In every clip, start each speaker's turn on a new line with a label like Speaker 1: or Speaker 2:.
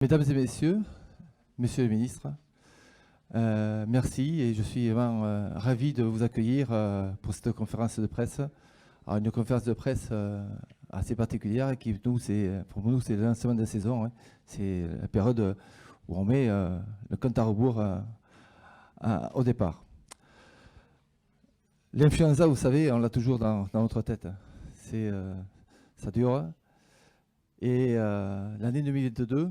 Speaker 1: Mesdames et messieurs, monsieur le ministre, merci et je suis vraiment ravi de vous accueillir pour cette conférence de presse. Alors, une conférence de presse assez particulière qui, pour nous, c'est le lancement de la saison. Hein. C'est la période où on met le compte à rebours au départ. L'influenza, vous savez, on l'a toujours dans notre tête. Ça dure. Et l'année 2022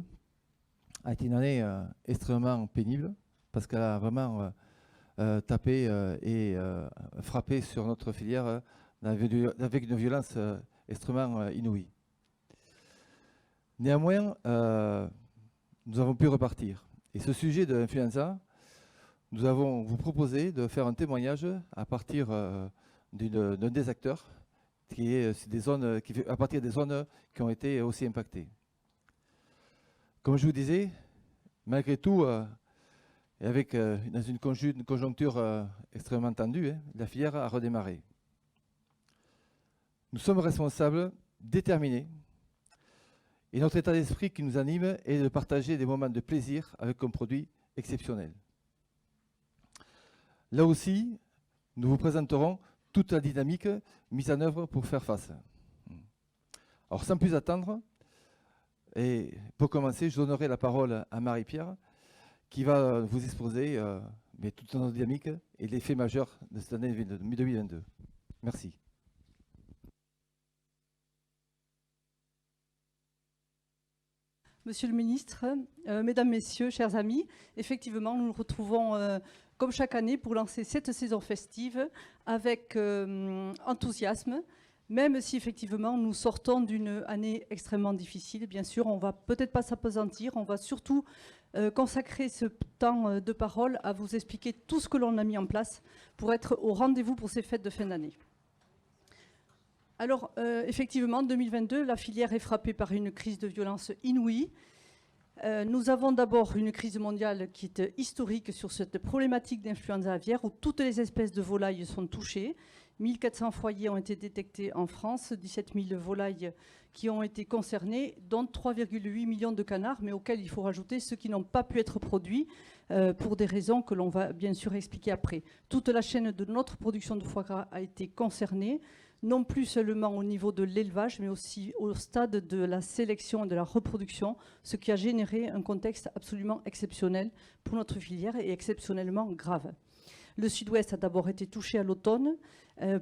Speaker 1: a été une année extrêmement pénible parce qu'elle a vraiment tapé et frappé sur notre filière avec une violence extrêmement inouïe. Néanmoins, nous avons pu repartir. Et ce sujet de l'influenza, nous avons vous proposé de faire un témoignage à partir d'un des acteurs qui est à partir des zones qui ont été aussi impactées. Comme je vous disais, malgré tout, et dans une conjoncture extrêmement tendue, la filière a redémarré. Nous sommes responsables, déterminés, et notre état d'esprit qui nous anime est de partager des moments de plaisir avec un produit exceptionnel. Là aussi, nous vous présenterons toute la dynamique mise en œuvre pour faire face. Alors, sans plus attendre, et pour commencer, je donnerai la parole à Marie-Pierre qui va vous exposer toute notre dynamique et les faits majeurs de cette année 2022. Merci.
Speaker 2: Monsieur le ministre, mesdames, messieurs, chers amis, effectivement, nous nous retrouvons comme chaque année pour lancer cette saison festive avec enthousiasme. Même si effectivement nous sortons d'une année extrêmement difficile, bien sûr, on ne va peut-être pas s'appesantir, on va surtout consacrer ce temps de parole à vous expliquer tout ce que l'on a mis en place pour être au rendez-vous pour ces fêtes de fin d'année. Alors, effectivement, en 2022, la filière est frappée par une crise de violence inouïe. Nous avons d'abord une crise mondiale qui est historique sur cette problématique d'influenza aviaire où toutes les espèces de volailles sont touchées. 1400 foyers ont été détectés en France, 17 000 volailles qui ont été concernées, dont 3,8 millions de canards, mais auxquels il faut rajouter ceux qui n'ont pas pu être produits pour des raisons que l'on va bien sûr expliquer après. Toute la chaîne de notre production de foie gras a été concernée, non plus seulement au niveau de l'élevage, mais aussi au stade de la sélection et de la reproduction, ce qui a généré un contexte absolument exceptionnel pour notre filière et exceptionnellement grave. Le Sud-Ouest a d'abord été touché à l'automne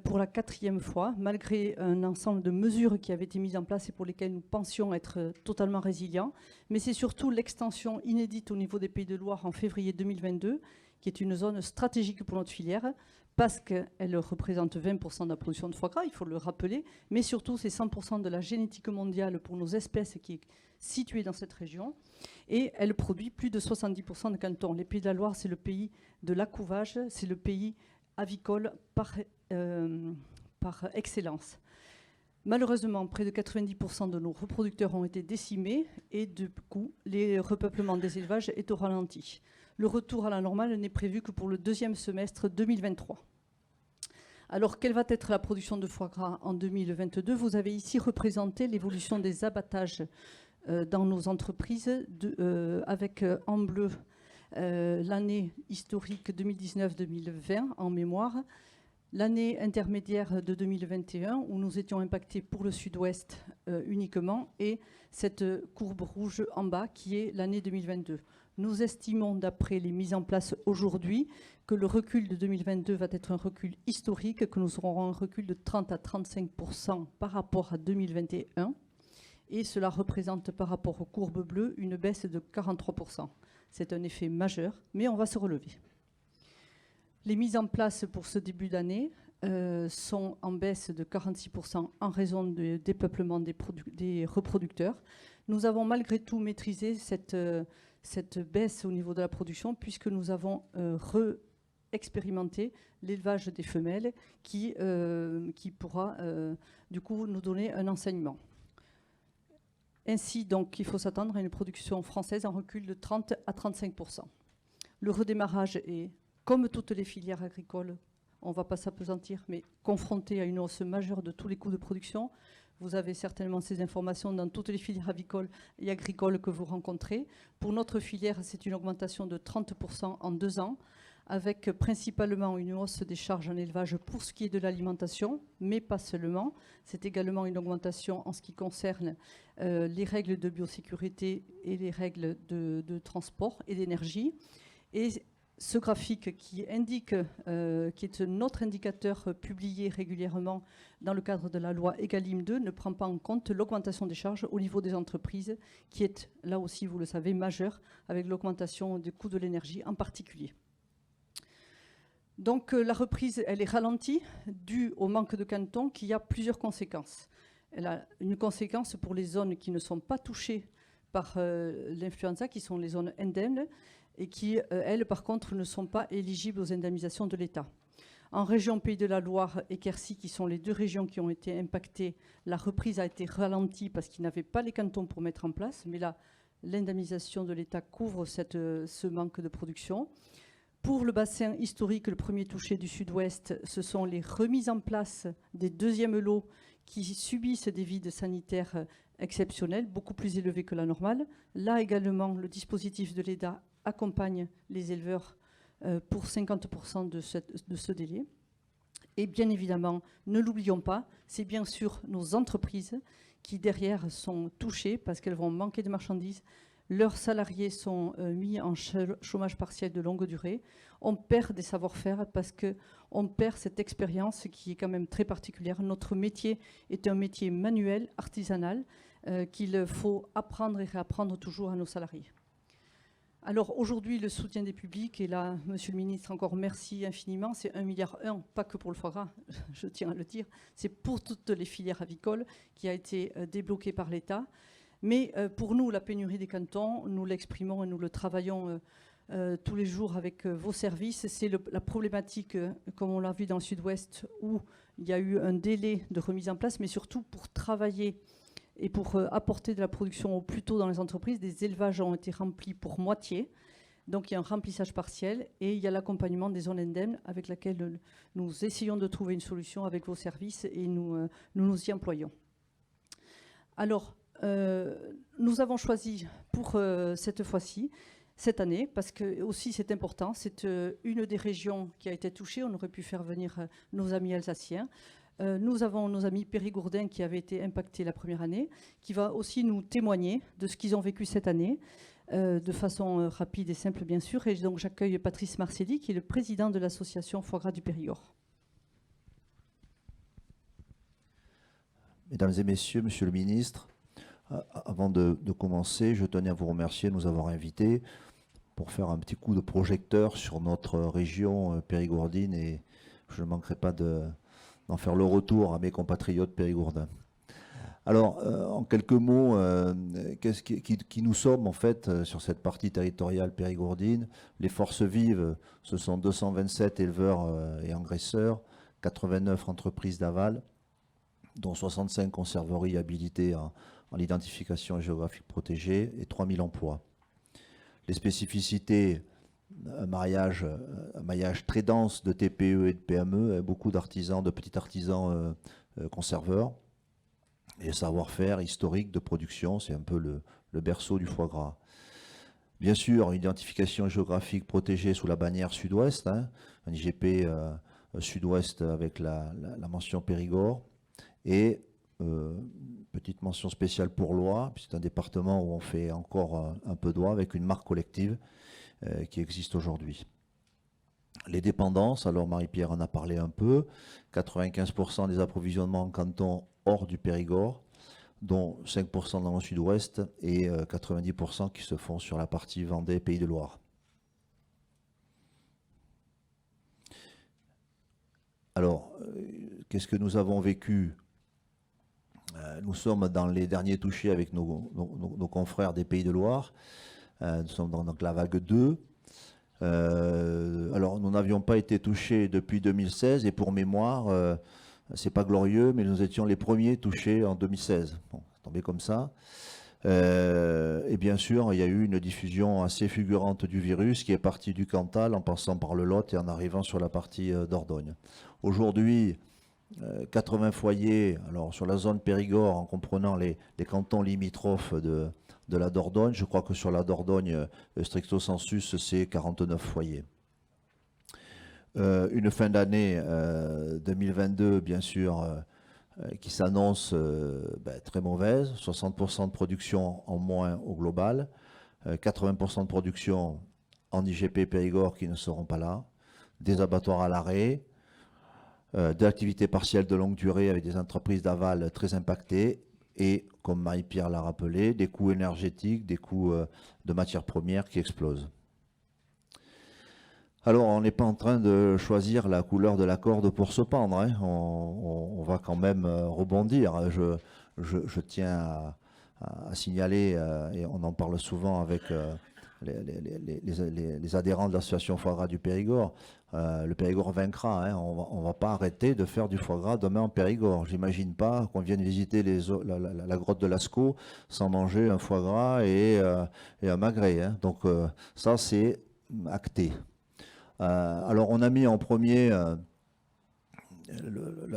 Speaker 2: pour la 4e fois, malgré un ensemble de mesures qui avaient été mises en place et pour lesquelles nous pensions être totalement résilients. Mais c'est surtout l'extension inédite au niveau des Pays de Loire en février 2022, qui est une zone stratégique pour notre filière, parce qu'elle représente 20% de la production de foie gras, il faut le rappeler, mais surtout c'est 100% de la génétique mondiale pour nos espèces qui est située dans cette région, et elle produit plus de 70% de cantons. Les Pays de la Loire, c'est le pays de l'accouvage, c'est le pays avicole par excellence. Malheureusement, près de 90% de nos reproducteurs ont été décimés et du coup, le repeuplement des élevages est au ralenti. Le retour à la normale n'est prévu que pour le 2e semestre 2023. Alors, quelle va être la production de foie gras en 2022 ? Vous avez ici représenté l'évolution des abattages dans nos entreprises avec en bleu l'année historique 2019-2020 en mémoire, l'année intermédiaire de 2021 où nous étions impactés pour le Sud-Ouest uniquement et cette courbe rouge en bas qui est l'année 2022. Nous estimons, d'après les mises en place aujourd'hui, que le recul de 2022 va être un recul historique, que nous aurons un recul de 30 à 35% par rapport à 2021. Et cela représente par rapport aux courbes bleues une baisse de 43%. C'est un effet majeur, mais on va se relever. Les mises en place pour ce début d'année sont en baisse de 46% en raison du dépeuplement des reproducteurs. Nous avons malgré tout maîtrisé cette baisse au niveau de la production puisque nous avons expérimenter l'élevage des femelles qui pourra du coup nous donner un enseignement. Ainsi, donc, il faut s'attendre à une production française en recul de 30 à 35%. Le redémarrage est, comme toutes les filières agricoles, on ne va pas s'appesantir, mais confronté à une hausse majeure de tous les coûts de production. Vous avez certainement ces informations dans toutes les filières avicoles et agricoles que vous rencontrez. Pour notre filière, c'est une augmentation de 30% en 2 ans, avec principalement une hausse des charges en élevage pour ce qui est de l'alimentation, mais pas seulement. C'est également une augmentation en ce qui concerne les règles de biosécurité et les règles de transport et d'énergie. Et ce graphique qui est notre indicateur publié régulièrement dans le cadre de la loi Egalim 2 ne prend pas en compte l'augmentation des charges au niveau des entreprises, qui est là aussi, vous le savez, majeure, avec l'augmentation du coût de l'énergie en particulier. Donc la reprise, elle est ralentie, due au manque de cantons, qui a plusieurs conséquences. Elle a une conséquence pour les zones qui ne sont pas touchées par l'influenza, qui sont les zones indemnes, et qui, elles, par contre, ne sont pas éligibles aux indemnisations de l'État. En région Pays de la Loire et Quercy, qui sont les 2 régions qui ont été impactées, la reprise a été ralentie parce qu'ils n'avaient pas les cantons pour mettre en place, mais là, l'indemnisation de l'État couvre ce manque de production. Pour le bassin historique, le premier touché du sud-ouest, ce sont les remises en place des 2e lots qui subissent des vides sanitaires exceptionnels, beaucoup plus élevés que la normale. Là également, le dispositif de l'État accompagne les éleveurs pour 50% de ce délai. Et bien évidemment, ne l'oublions pas, c'est bien sûr nos entreprises qui derrière sont touchées parce qu'elles vont manquer de marchandises. Leurs salariés sont mis en chômage partiel de longue durée. On perd des savoir-faire parce qu'on perd cette expérience qui est quand même très particulière. Notre métier est un métier manuel, artisanal, qu'il faut apprendre et réapprendre toujours à nos salariés. Alors aujourd'hui, le soutien des publics, et là, Monsieur le Ministre, encore merci infiniment, c'est 1,1 milliard, pas que pour le foie gras, je tiens à le dire, c'est pour toutes les filières avicoles qui a été débloqué par l'État. Mais pour nous, la pénurie des cantons, nous l'exprimons et nous le travaillons tous les jours avec vos services. C'est la problématique, comme on l'a vu dans le sud-ouest, où il y a eu un délai de remise en place, mais surtout pour travailler et pour apporter de la production au plus tôt dans les entreprises. Des élevages ont été remplis pour moitié. Donc il y a un remplissage partiel et il y a l'accompagnement des zones indemnes avec laquelle nous essayons de trouver une solution avec vos services et nous y employons. Alors, nous avons choisi pour cette fois-ci, cette année, parce que aussi c'est important, c'est une des régions qui a été touchée. On aurait pu faire venir nos amis alsaciens. Nous avons nos amis périgourdins qui avaient été impactés la première année, qui va aussi nous témoigner de ce qu'ils ont vécu cette année, de façon rapide et simple bien sûr. Et donc j'accueille Patrice Marcelli, qui est le président de l'association Foie Gras du Périgord.
Speaker 3: Mesdames et messieurs, monsieur le ministre, avant de commencer, je tenais à vous remercier de nous avoir invités pour faire un petit coup de projecteur sur notre région périgourdine, et je ne manquerai pas d'en faire le retour à mes compatriotes périgourdins. Alors, en quelques mots, qui nous sommes en fait sur cette partie territoriale périgourdine? Les forces vives, ce sont 227 éleveurs et engraisseurs, 89 entreprises d'aval, dont 65 conserveries habilitées en l'identification géographique protégée et 3000 emplois. Les spécificités, un maillage très dense de TPE et de PME, beaucoup d'artisans, de petits artisans conserveurs, et savoir-faire historique de production, c'est un peu le berceau du foie gras. Bien sûr, une identification géographique protégée sous la bannière sud-ouest, un IGP sud-ouest avec la mention Périgord, et petite mention spéciale pour l'Oie, c'est un département où on fait encore un peu d'oie avec une marque collective qui existe aujourd'hui. Les dépendances, alors Marie-Pierre en a parlé un peu, 95% des approvisionnements en canton hors du Périgord, dont 5% dans le sud-ouest et 90% qui se font sur la partie Vendée, Pays de Loire. Alors, qu'est-ce que nous avons vécu? Nous sommes dans les derniers touchés avec nos confrères des Pays de Loire. Nous sommes dans la vague 2. Alors, nous n'avions pas été touchés depuis 2016, et pour mémoire, c'est pas glorieux, mais nous étions les premiers touchés en 2016. Bon, c'est tombé comme ça. Et bien sûr, il y a eu une diffusion assez fulgurante du virus qui est parti du Cantal en passant par le Lot et en arrivant sur la partie Dordogne. Aujourd'hui, 80 foyers, alors sur la zone Périgord, en comprenant les cantons limitrophes de la Dordogne. Je crois que sur la Dordogne, stricto sensus, c'est 49 foyers. Une fin d'année 2022, bien sûr, qui s'annonce très mauvaise. 60% de production en moins au global, 80% de production en IGP Périgord qui ne seront pas là, des abattoirs à l'arrêt, de l'activité partielle de longue durée avec des entreprises d'aval très impactées et, comme Marie-Pierre l'a rappelé, des coûts énergétiques, des coûts de matières premières qui explosent. Alors, on n'est pas en train de choisir la couleur de la corde pour se pendre, hein. On va quand même rebondir. Je tiens à signaler, et on en parle souvent avec les adhérents de l'association foie gras du Périgord, le Périgord vaincra, hein. On ne va pas arrêter de faire du foie gras demain en Périgord. J'imagine pas qu'on vienne visiter la grotte de Lascaux sans manger un foie gras et un magret, hein. Donc ça, c'est acté. Alors on a mis en premier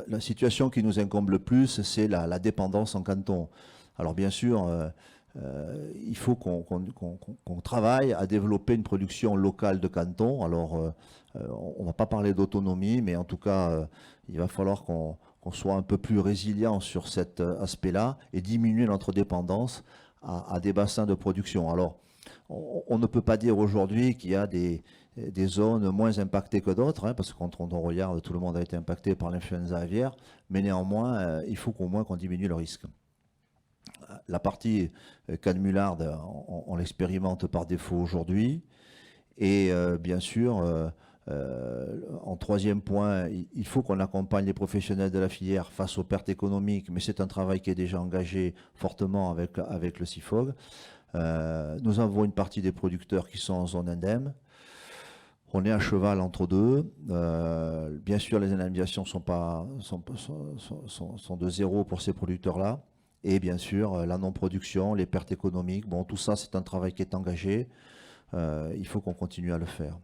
Speaker 3: la situation qui nous incombe le plus, c'est la dépendance en canton. Alors bien sûr, il faut qu'on travaille à développer une production locale de canton. Alors on ne va pas parler d'autonomie, mais en tout cas, il va falloir qu'on soit un peu plus résilient sur cet aspect-là et diminuer notre dépendance à des bassins de production. Alors, on ne peut pas dire aujourd'hui qu'il y a des zones moins impactées que d'autres, hein, parce que quand on regarde, tout le monde a été impacté par l'influenza aviaire, mais néanmoins, il faut qu'au moins qu'on diminue le risque. La partie canne-mularde, on l'expérimente par défaut aujourd'hui, et bien sûr, en troisième point, il faut qu'on accompagne les professionnels de la filière face aux pertes économiques, mais c'est un travail qui est déjà engagé fortement avec le CIFOG. Nous avons une partie des producteurs qui sont en zone indemne. On est à cheval entre deux. Bien sûr, les indemnisations sont de zéro pour ces producteurs-là. Et bien sûr, la non-production, les pertes économiques. Bon, tout ça, c'est un travail qui est engagé. Il faut qu'on continue à le faire.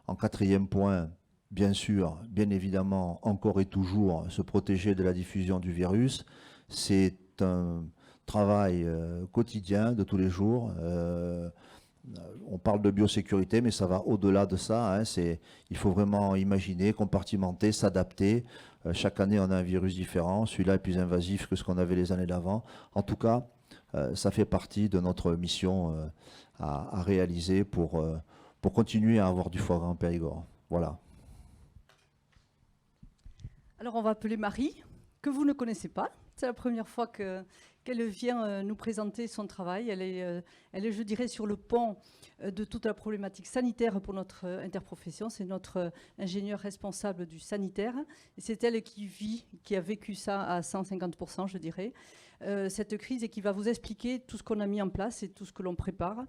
Speaker 3: En quatrième point, bien sûr, bien évidemment, encore et toujours, se protéger de la diffusion du virus. C'est un travail quotidien de tous les jours. On parle de biosécurité, mais ça va au-delà de ça, hein. Il faut vraiment imaginer, compartimenter, s'adapter. Chaque année, on a un virus différent. Celui-là est plus invasif que ce qu'on avait les années d'avant. En tout cas, ça fait partie de notre mission à réaliser pour continuer à avoir du foie gras en Périgord. Voilà.
Speaker 2: Alors, on va appeler Marie, que vous ne connaissez pas. C'est la première fois qu'elle vient nous présenter son travail. Elle est, je dirais, sur le pont de toute la problématique sanitaire pour notre interprofession. C'est notre ingénieur responsable du sanitaire. Et c'est elle qui a vécu ça à 150%, je dirais, cette crise, et qui va vous expliquer tout ce qu'on a mis en place et tout ce que l'on prépare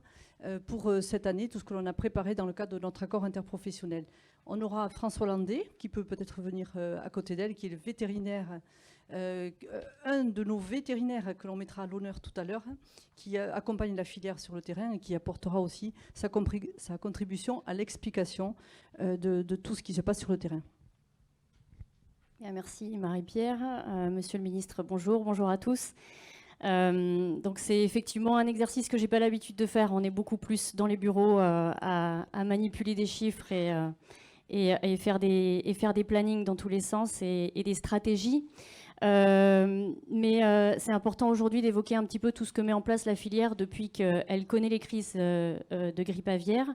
Speaker 2: pour cette année, tout ce que l'on a préparé dans le cadre de notre accord interprofessionnel. On aura François Landé, qui peut peut-être venir à côté d'elle, qui est le vétérinaire, un de nos vétérinaires que l'on mettra à l'honneur tout à l'heure, qui accompagne la filière sur le terrain et qui apportera aussi sa contribution à l'explication de tout ce qui se passe sur le terrain.
Speaker 4: Merci Marie-Pierre. Monsieur le ministre, bonjour à tous. Donc c'est effectivement un exercice que je n'ai pas l'habitude de faire. On est beaucoup plus dans les bureaux à manipuler des chiffres et faire des plannings dans tous les sens et des stratégies. Mais c'est important aujourd'hui d'évoquer un petit peu tout ce que met en place la filière depuis qu'elle connaît les crises de grippe aviaire.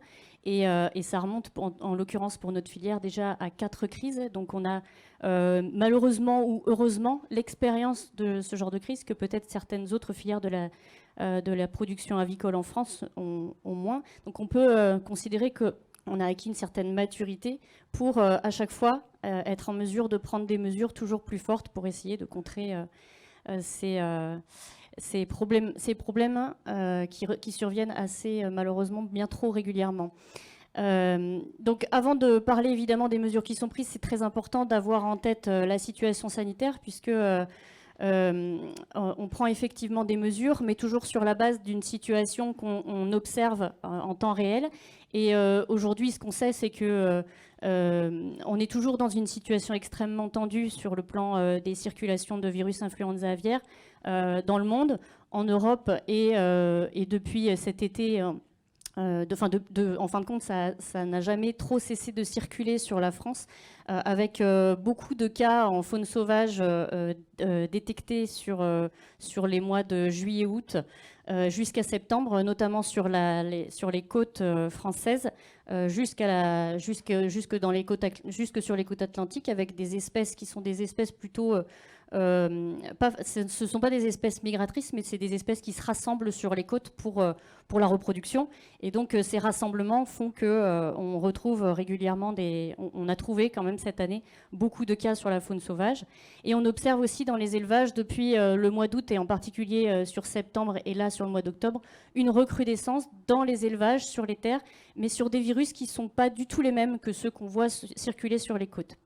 Speaker 4: Et ça remonte, en l'occurrence pour notre filière, déjà à 4 crises. Donc on a malheureusement ou heureusement l'expérience de ce genre de crise que peut-être certaines autres filières de la production avicole en France ont moins. Donc on peut considérer qu'on a acquis une certaine maturité pour à chaque fois être en mesure de prendre des mesures toujours plus fortes pour essayer de contrer ces problèmes qui surviennent assez malheureusement bien trop régulièrement. Donc avant de parler évidemment des mesures qui sont prises, c'est très important d'avoir en tête la situation sanitaire puisque on prend effectivement des mesures, mais toujours sur la base d'une situation qu'on observe en temps réel. Et aujourd'hui, ce qu'on sait, c'est que on est toujours dans une situation extrêmement tendue sur le plan des circulations de virus influenza aviaire dans le monde, en Europe et depuis cet été. En fin de compte, ça n'a jamais trop cessé de circuler sur la France, avec beaucoup de cas en faune sauvage détectés sur les mois de juillet-août jusqu'à septembre, notamment sur les côtes françaises, jusque sur les côtes atlantiques, avec des espèces qui sont des espèces plutôt... ce ne sont pas des espèces migratrices, mais c'est des espèces qui se rassemblent sur les côtes pour la reproduction. Et donc ces rassemblements font qu'on retrouve régulièrement on a trouvé quand même cette année beaucoup de cas sur la faune sauvage. Et on observe aussi dans les élevages depuis le mois d'août et en particulier sur septembre et là sur le mois d'octobre, une recrudescence dans les élevages, sur les terres, mais sur des virus qui ne sont pas du tout les mêmes que ceux qu'on voit circuler sur les côtes.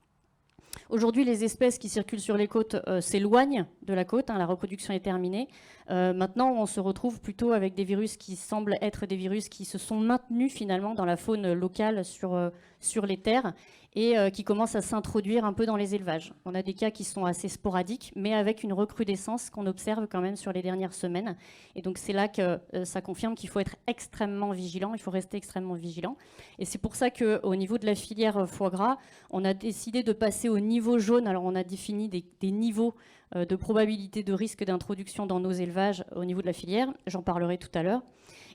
Speaker 4: Aujourd'hui, les espèces qui circulent sur les côtes s'éloignent de la côte, la reproduction est terminée. Maintenant, on se retrouve plutôt avec des virus qui semblent être des virus qui se sont maintenus finalement dans la faune locale sur les terres et qui commencent à s'introduire un peu dans les élevages. On a des cas qui sont assez sporadiques, mais avec une recrudescence qu'on observe quand même sur les dernières semaines. Et donc c'est là que ça confirme qu'il faut être extrêmement vigilant, il faut rester extrêmement vigilant. Et c'est pour ça qu'au niveau de la filière foie gras, on a décidé de passer au niveau jaune. Alors on a défini des niveaux de probabilité de risque d'introduction dans nos élevages au niveau de la filière. J'en parlerai tout à l'heure.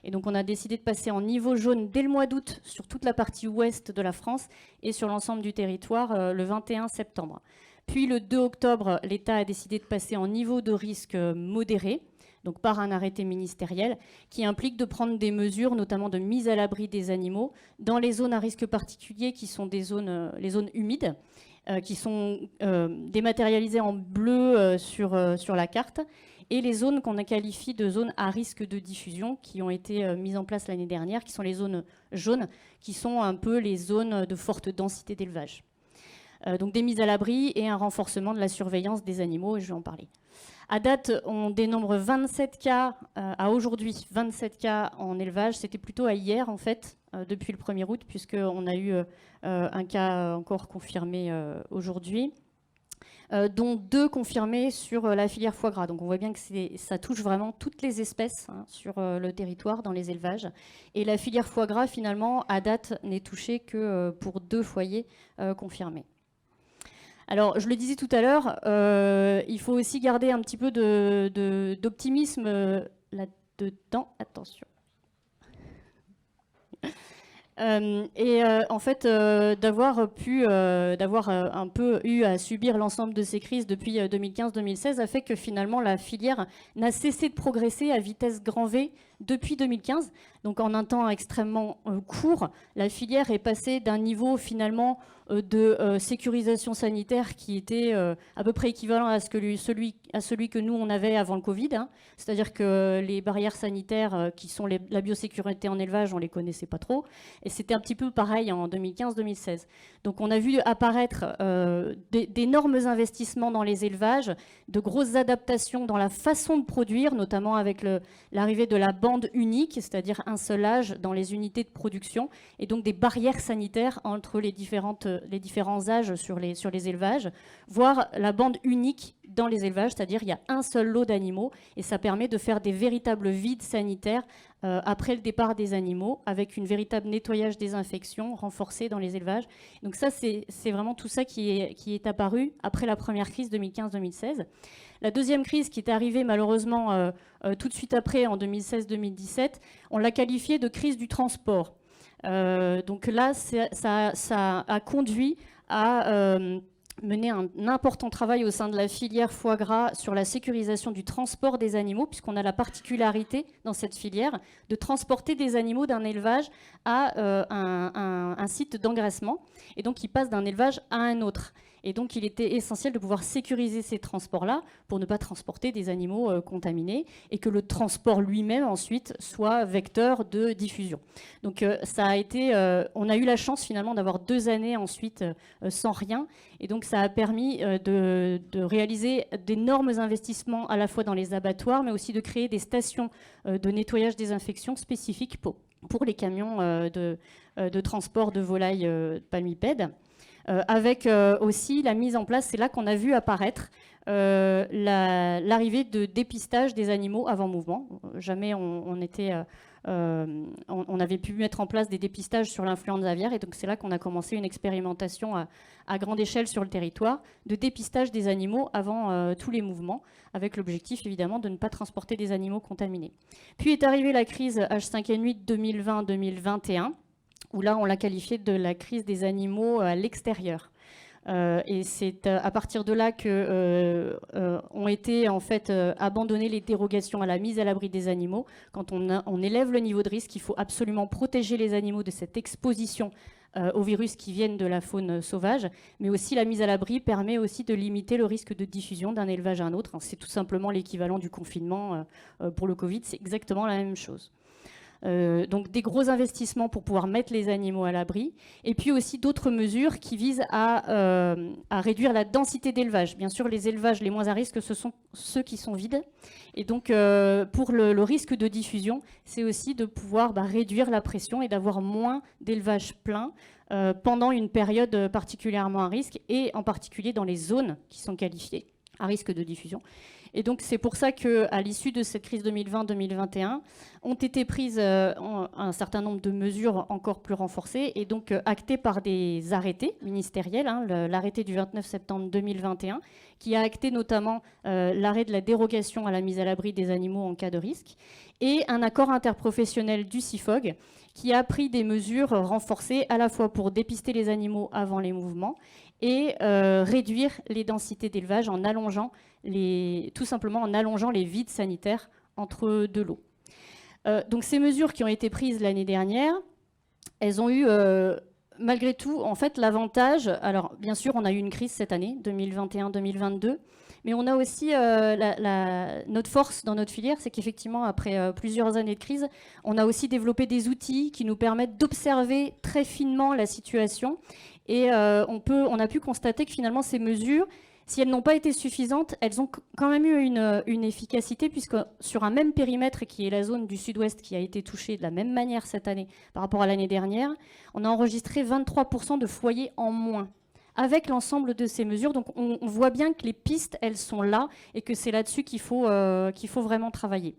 Speaker 4: Et donc on a décidé de passer en niveau jaune dès le mois d'août sur toute la partie ouest de la France et sur l'ensemble du territoire le 21 septembre. Puis le 2 octobre, l'État a décidé de passer en niveau de risque modéré, donc par un arrêté ministériel, qui implique de prendre des mesures, notamment de mise à l'abri des animaux, dans les zones à risque particulier qui sont les zones humides, qui sont dématérialisées en bleu sur la carte, et les zones qu'on a qualifiées de zones à risque de diffusion, qui ont été mises en place l'année dernière, qui sont les zones jaunes, qui sont un peu les zones de forte densité d'élevage. Donc des mises à l'abri et un renforcement de la surveillance des animaux, et je vais en parler. À date, on dénombre 27 cas, à aujourd'hui, 27 cas en élevage. C'était plutôt à hier, en fait, depuis le 1er août, puisqu'on a eu un cas encore confirmé aujourd'hui. Dont 2 confirmés sur la filière foie gras. Donc on voit bien que ça touche vraiment toutes les espèces sur le territoire, dans les élevages. Et la filière foie gras, finalement, à date, n'est touchée que pour 2 foyers confirmés. Alors, je le disais tout à l'heure, il faut aussi garder un petit peu d'optimisme là-dedans. Attention. En fait, d'avoir un peu eu à subir l'ensemble de ces crises depuis 2015-2016 a fait que finalement la filière n'a cessé de progresser à vitesse grand V depuis 2015. Donc en un temps extrêmement court, la filière est passée d'un niveau finalement de sécurisation sanitaire qui était à peu près équivalent à celui que nous on avait avant le Covid. C'est-à-dire que les barrières sanitaires qui sont la biosécurité en élevage, on les connaissait pas trop. Et c'était un petit peu pareil en 2015-2016. Donc on a vu apparaître d'énormes investissements dans les élevages, de grosses adaptations dans la façon de produire, notamment avec l'arrivée de la bande unique, c'est-à-dire un seul âge dans les unités de production, et donc des barrières sanitaires entre les différents âges sur les élevages, voire la bande unique dans les élevages, c'est-à-dire il y a un seul lot d'animaux, et ça permet de faire des véritables vides sanitaires après le départ des animaux, avec une véritable nettoyage des infections renforcée dans les élevages. Donc ça, c'est vraiment tout ça qui est apparu après la première crise 2015-2016. La deuxième crise qui est arrivée malheureusement tout de suite après, en 2016-2017, on l'a qualifiée de crise du transport. Donc là, ça a conduit à mener un important travail au sein de la filière foie gras sur la sécurisation du transport des animaux, puisqu'on a la particularité dans cette filière de transporter des animaux d'un élevage à un site d'engraissement, et donc ils passent d'un élevage à un autre. Et donc, il était essentiel de pouvoir sécuriser ces transports-là pour ne pas transporter des animaux contaminés et que le transport lui-même, ensuite, soit vecteur de diffusion. Donc, ça a été, on a eu la chance, finalement, d'avoir 2 années ensuite sans rien. Et donc, ça a permis de réaliser d'énormes investissements à la fois dans les abattoirs, mais aussi de créer des stations de nettoyage désinfection spécifiques pour les camions de transport de volailles palmipèdes. Avec aussi la mise en place, c'est là qu'on a vu apparaître l'arrivée de dépistage des animaux avant mouvement. Jamais on avait pu mettre en place des dépistages sur l'influenza aviaire, et donc c'est là qu'on a commencé une expérimentation à grande échelle sur le territoire de dépistage des animaux avant tous les mouvements, avec l'objectif évidemment de ne pas transporter des animaux contaminés. Puis est arrivée la crise H5N8 2020-2021, où là on l'a qualifiée de la crise des animaux à l'extérieur. Et c'est à partir de là que ont été en fait abandonnées les dérogations à la mise à l'abri des animaux. Quand on élève le niveau de risque, il faut absolument protéger les animaux de cette exposition aux virus qui viennent de la faune sauvage, mais aussi la mise à l'abri permet aussi de limiter le risque de diffusion d'un élevage à un autre. C'est tout simplement l'équivalent du confinement pour le Covid, c'est exactement la même chose. Donc des gros investissements pour pouvoir mettre les animaux à l'abri, et puis aussi d'autres mesures qui visent à réduire la densité d'élevage. Bien sûr, les élevages les moins à risque, ce sont ceux qui sont vides. Et donc pour le risque de diffusion, c'est aussi de pouvoir réduire la pression et d'avoir moins d'élevages pleins pendant une période particulièrement à risque, et en particulier dans les zones qui sont qualifiées à risque de diffusion. Et donc c'est pour ça qu'à l'issue de cette crise 2020-2021, ont été prises un certain nombre de mesures encore plus renforcées et donc actées par des arrêtés ministériels, l'arrêté du 29 septembre 2021, qui a acté notamment l'arrêt de la dérogation à la mise à l'abri des animaux en cas de risque, et un accord interprofessionnel du CIFOG qui a pris des mesures renforcées à la fois pour dépister les animaux avant les mouvements et réduire les densités d'élevage en allongeant tout simplement en allongeant les vides sanitaires entre deux lots. Donc ces mesures qui ont été prises l'année dernière, elles ont eu malgré tout en fait l'avantage, alors bien sûr on a eu une crise cette année, 2021-2022, mais on a aussi notre force dans notre filière, c'est qu'effectivement après plusieurs années de crise, on a aussi développé des outils qui nous permettent d'observer très finement la situation, et on a pu constater que finalement ces mesures, si elles n'ont pas été suffisantes, elles ont quand même eu une efficacité, puisque sur un même périmètre, qui est la zone du sud-ouest qui a été touchée de la même manière cette année par rapport à l'année dernière, on a enregistré 23% de foyers en moins avec l'ensemble de ces mesures. Donc on voit bien que les pistes, elles sont là, et que c'est là-dessus qu'il faut vraiment travailler.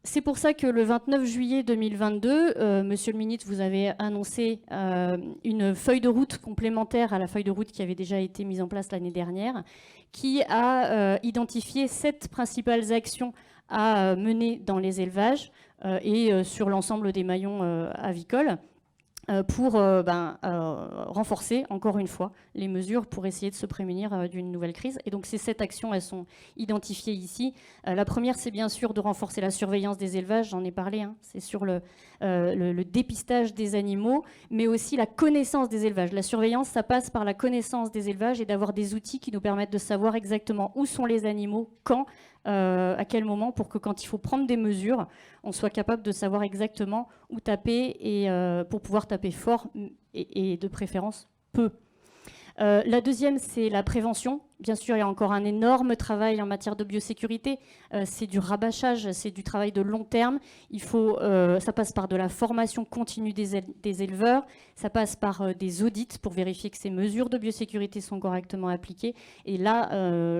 Speaker 4: C'est pour ça que le 29 juillet 2022, Monsieur le ministre, vous avez annoncé une feuille de route complémentaire à la feuille de route qui avait déjà été mise en place l'année dernière, qui a identifié 7 principales actions à mener dans les élevages et sur l'ensemble des maillons avicoles, pour renforcer, encore une fois, les mesures pour essayer de se prémunir d'une nouvelle crise. Et donc ces 7 actions, elles sont identifiées ici. La première, c'est bien sûr de renforcer la surveillance des élevages, j'en ai parlé, c'est sur le dépistage des animaux, mais aussi la connaissance des élevages. La surveillance, ça passe par la connaissance des élevages et d'avoir des outils qui nous permettent de savoir exactement où sont les animaux, quand, à quel moment, pour que quand il faut prendre des mesures, on soit capable de savoir exactement où taper, et pour pouvoir taper fort et de préférence peu. La deuxième, c'est la prévention. Bien sûr, il y a encore un énorme travail en matière de biosécurité. C'est du rabâchage, c'est du travail de long terme. Ça passe par de la formation continue des éleveurs, ça passe par des audits pour vérifier que ces mesures de biosécurité sont correctement appliquées. Et là,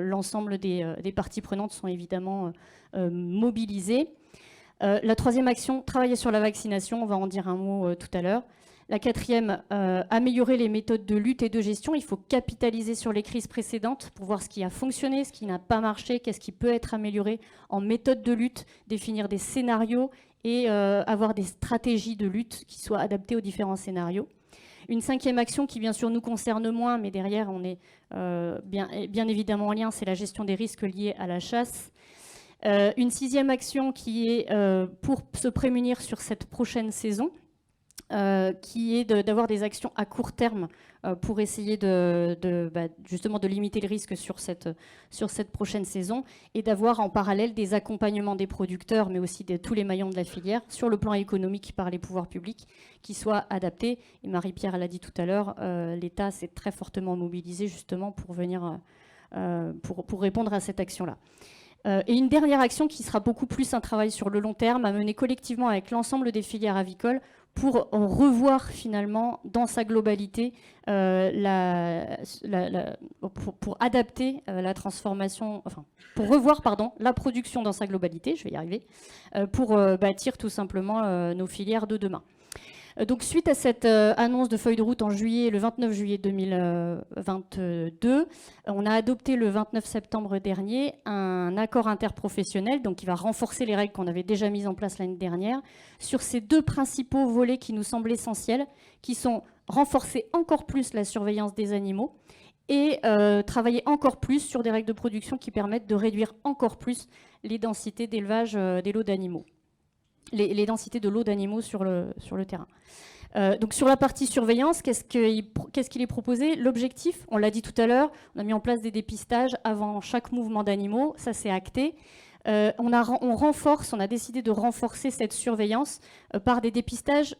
Speaker 4: l'ensemble des parties prenantes sont évidemment mobilisées. La troisième action, travailler sur la vaccination, on va en dire un mot tout à l'heure. La quatrième, améliorer les méthodes de lutte et de gestion. Il faut capitaliser sur les crises précédentes pour voir ce qui a fonctionné, ce qui n'a pas marché, qu'est-ce qui peut être amélioré en méthode de lutte, définir des scénarios et avoir des stratégies de lutte qui soient adaptées aux différents scénarios. Une cinquième action qui bien sûr nous concerne moins, mais derrière on est bien évidemment en lien, c'est la gestion des risques liés à la chasse. Une sixième action qui est pour se prémunir sur cette prochaine saison, qui est d'avoir des actions à court terme pour essayer justement de limiter le risque sur cette prochaine saison et d'avoir en parallèle des accompagnements des producteurs, mais aussi de tous les maillons de la filière sur le plan économique par les pouvoirs publics qui soient adaptés. Et Marie-Pierre l'a dit tout à l'heure, l'État s'est très fortement mobilisé justement pour venir pour répondre à cette action-là. Et une dernière action qui sera beaucoup plus un travail sur le long terme à mener collectivement avec l'ensemble des filières avicoles pour revoir finalement dans sa globalité, pour adapter la transformation, enfin pour revoir la production dans sa globalité, je vais y arriver, pour bâtir tout simplement nos filières de demain. Donc suite à cette annonce de feuille de route en juillet, le 29 juillet 2022, on a adopté le 29 septembre dernier un accord interprofessionnel donc qui va renforcer les règles qu'on avait déjà mises en place l'année dernière sur ces deux principaux volets qui nous semblent essentiels, qui sont renforcer encore plus la surveillance des animaux et travailler encore plus sur des règles de production qui permettent de réduire encore plus les densités d'élevage des lots d'animaux. Les densités de lots d'animaux sur le terrain. Donc sur la partie surveillance, qu'est-ce qu'il est proposé? L'objectif, on l'a dit tout à l'heure, on a mis en place des dépistages avant chaque mouvement d'animaux, ça c'est acté. On a décidé de renforcer cette surveillance par des dépistages